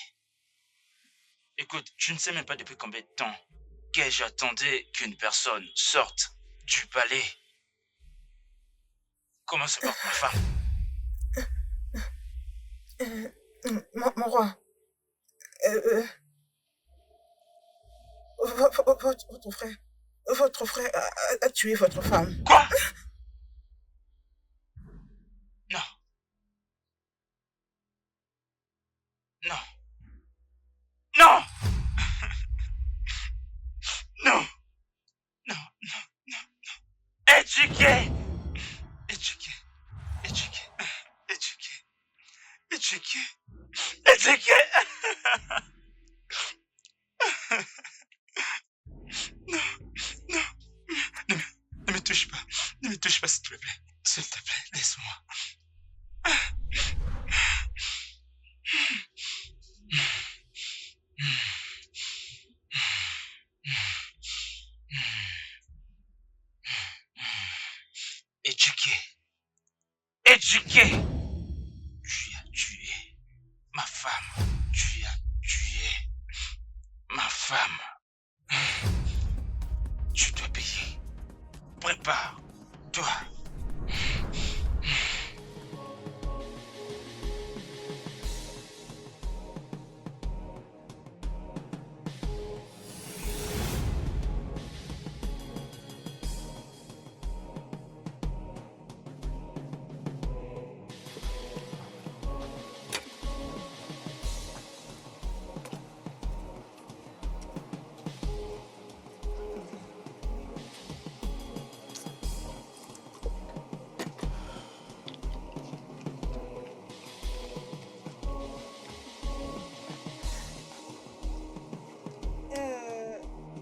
Écoute, tu ne sais même pas depuis combien de temps que j'attendais qu'une personne sorte du palais Comment se porte ma femme? Mon roi, votre frère a tué votre femme. Quoi? Non. Non. Non. Non. Non. Éduqué. Éduqué. Éduqué. Éduqué. Éduqué. Éduqué. Non. Non. Ne me touche pas. Ne me touche pas, s'il te plaît. S'il te plaît, laisse-moi. Éduqué. Éduqué. Tu as tué ma femme. Tu as tué ma femme. Tu dois payer. Prépare-toi.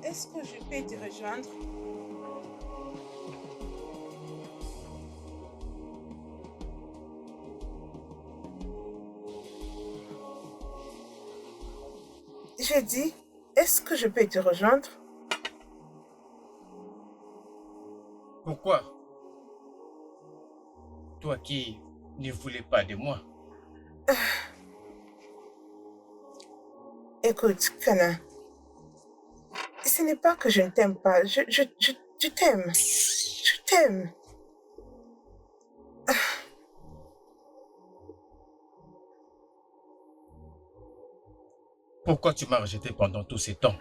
Est-ce que je peux te rejoindre? J'ai dit, est-ce que je peux te rejoindre? Pourquoi? Toi qui ne voulais pas de moi. Écoute, Kana, ce n'est pas que je ne t'aime pas, je t'aime. Je t'aime. Pourquoi tu m'as rejeté pendant tous ces temps?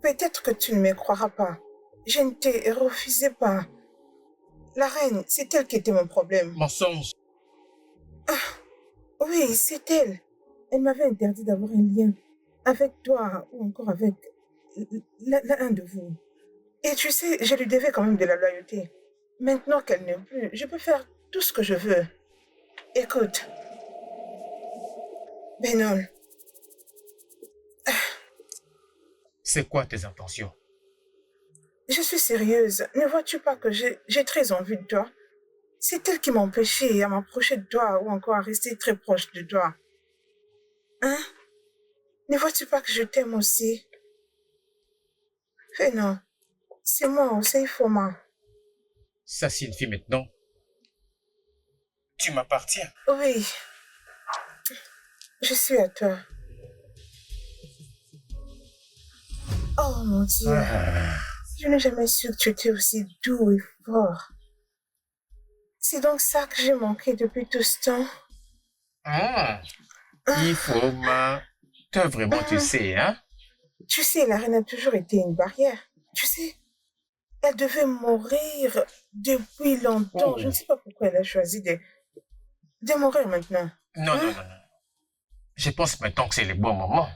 Peut-être que tu ne me croiras pas. Je ne t'ai refusé pas. La reine, c'est elle qui était mon problème. Mensonge. Oui, c'est elle. Elle m'avait interdit d'avoir un lien avec toi ou encore avec l'un de vous. Et tu sais, je lui devais quand même de la loyauté. Maintenant qu'elle n'est plus, je peux faire tout ce que je veux. Écoute, Benon. C'est quoi tes intentions? Je suis sérieuse. Ne vois-tu pas que j'ai très envie de toi? C'est elle qui m'a empêché à m'approcher de toi ou encore à rester très proche de toi. Hein? Ne vois-tu pas que je t'aime aussi? Non, c'est moi, c'est Ifoma. Ça signifie maintenant, tu m'appartiens. Oui, je suis à toi. Oh mon Dieu, je n'ai jamais su que tu étais aussi doux et fort. C'est donc ça que j'ai manqué depuis tout ce temps. Ifoma, toi vraiment tu sais, hein? Tu sais, la reine a toujours été une barrière. Tu sais, elle devait mourir depuis longtemps. Oh. Je ne sais pas pourquoi elle a choisi de mourir maintenant. Non. Je pense maintenant que c'est le bon moment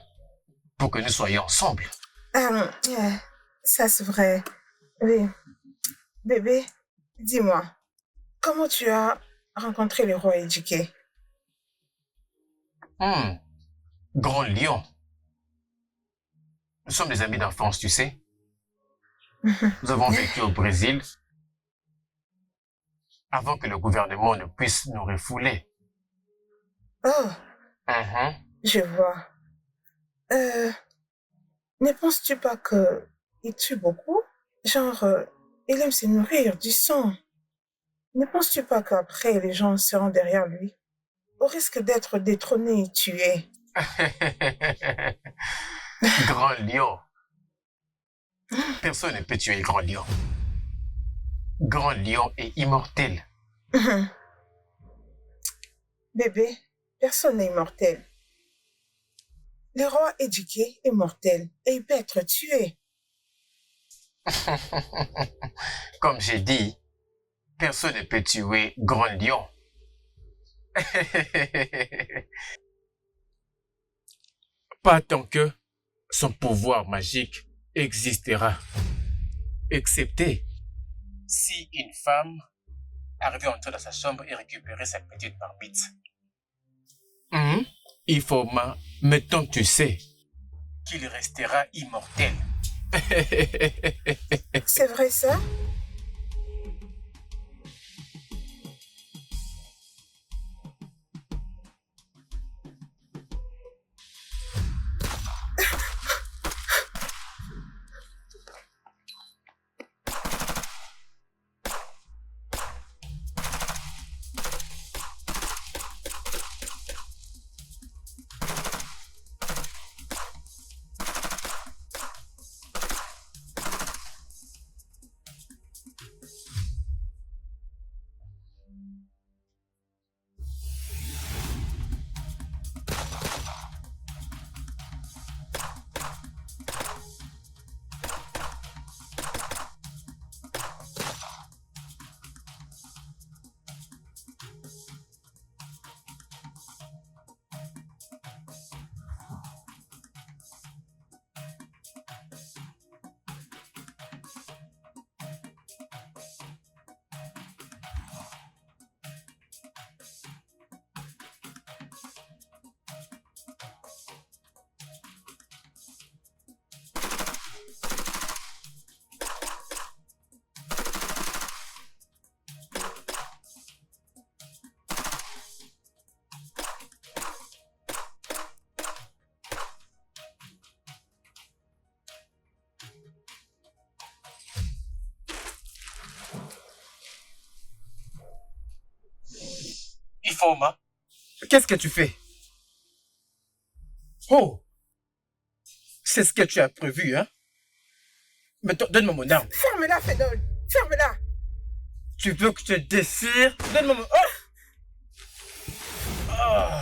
pour que nous soyons ensemble. Ça c'est vrai. Oui. Bébé, dis-moi, comment tu as rencontré le roi éduqué? Grand lion. Nous sommes des amis d'enfance, tu sais. Nous avons vécu au Brésil avant que le gouvernement ne puisse nous refouler. Oh, je vois. Ne penses-tu pas qu'il tue beaucoup? Genre, il aime se nourrir du sang. Ne penses-tu pas qu'après, les gens seront derrière lui, au risque d'être détrônés et tués? Grand lion. Personne ne peut tuer Grand Lion. Grand Lion est immortel. Bébé, personne n'est immortel. Le roi éduqué est mortel et il peut être tué. Comme j'ai dit, personne ne peut tuer Grand Lion. Pas tant que son pouvoir magique existera. Excepté si une femme arrivait à entrer dans sa chambre et récupérer sa petite barbite. Ifoma, maintenant tu sais qu'il restera immortel. C'est vrai ça? Ifoma, qu'est-ce que tu fais? Oh, c'est ce que tu as prévu, hein? Mais donne-moi mon arme. Ferme-la, Fedol. Ferme-la. Tu veux que je te déchire? Donne-moi mon... Oh! Oh!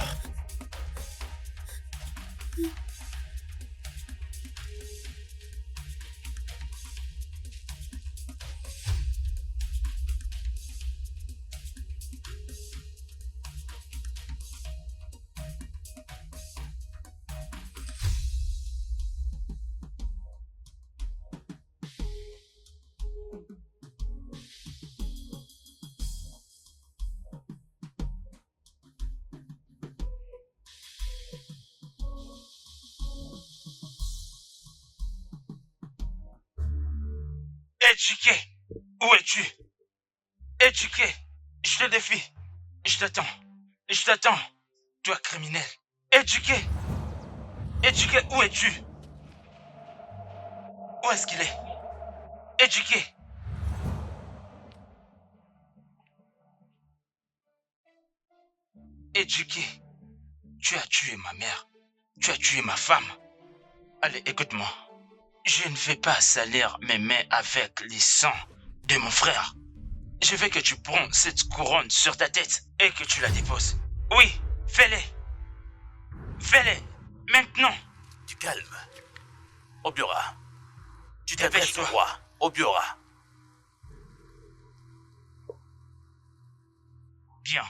Éduqué, où es-tu? Éduqué, je te défie. Je t'attends, toi criminel. Éduqué, où es-tu? Où est-ce qu'il est? Éduqué. Éduqué, tu as tué ma mère, tu as tué ma femme. Allez, écoute-moi. Je ne vais pas salir mes mains avec les sangs de mon frère. Je veux que tu prends cette couronne sur ta tête et que tu la déposes. Oui, fais-le. Fais-le, maintenant. Du calme. Obiora, tu t'adresses au roi. Obiora. Bien.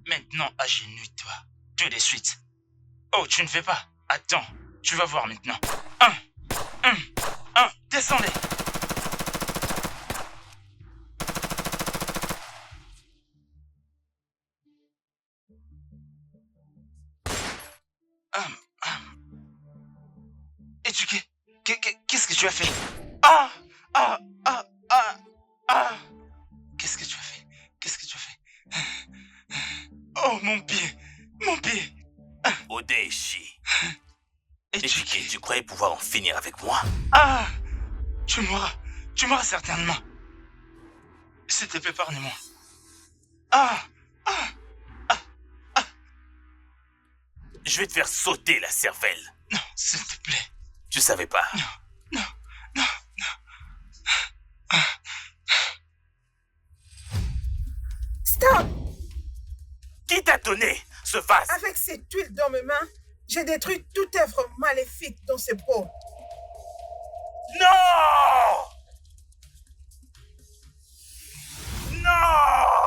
Maintenant, agenouille-toi, tout de suite. Oh, tu ne fais pas. Attends, tu vas voir maintenant. Un, descendez. Éduqué, qu'est-ce que tu as fait? Qu'est-ce que tu as fait? Oh, mon pied. Odeshi. Éduqué, tu croyais pouvoir en finir avec moi? Tu mourras certainement. S'il te plaît, pardonne-moi. Je vais te faire sauter la cervelle. Non, s'il te plaît. Tu savais pas. Stop! Qui t'a donné ce vase? Avec cette huile dans mes mains, j'ai détruit toute œuvre maléfique dans ce pot. Non! Non!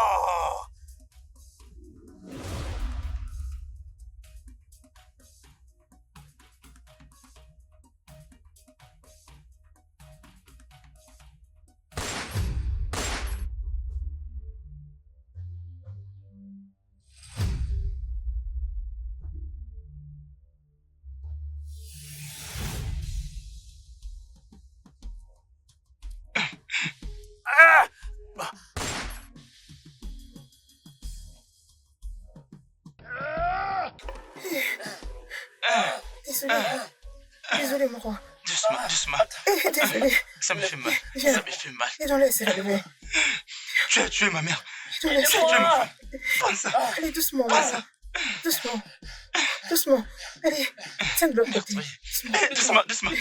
Désolé. Désolé, mon roi. Doucement, doucement. Désolé. Ça me fait mal. Viens. Ça me fait mal. Et on laisse relever. Tu as tué ma mère. Je te laisse Tu as tué ma femme. Prends ça. Allez, doucement, vas-y. Doucement. Doucement. Allez, tiens de l'autre côté. Doucement, doucement.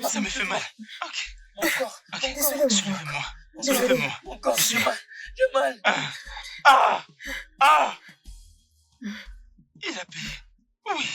Ça me fait mal. Ok. Encore. Ok. Désolé, mon roi. Soulevez-moi. Désolé. Soulevez-moi. Encore, j'ai mal. J'ai mal. Ah! Ah! Il a payé. Oui.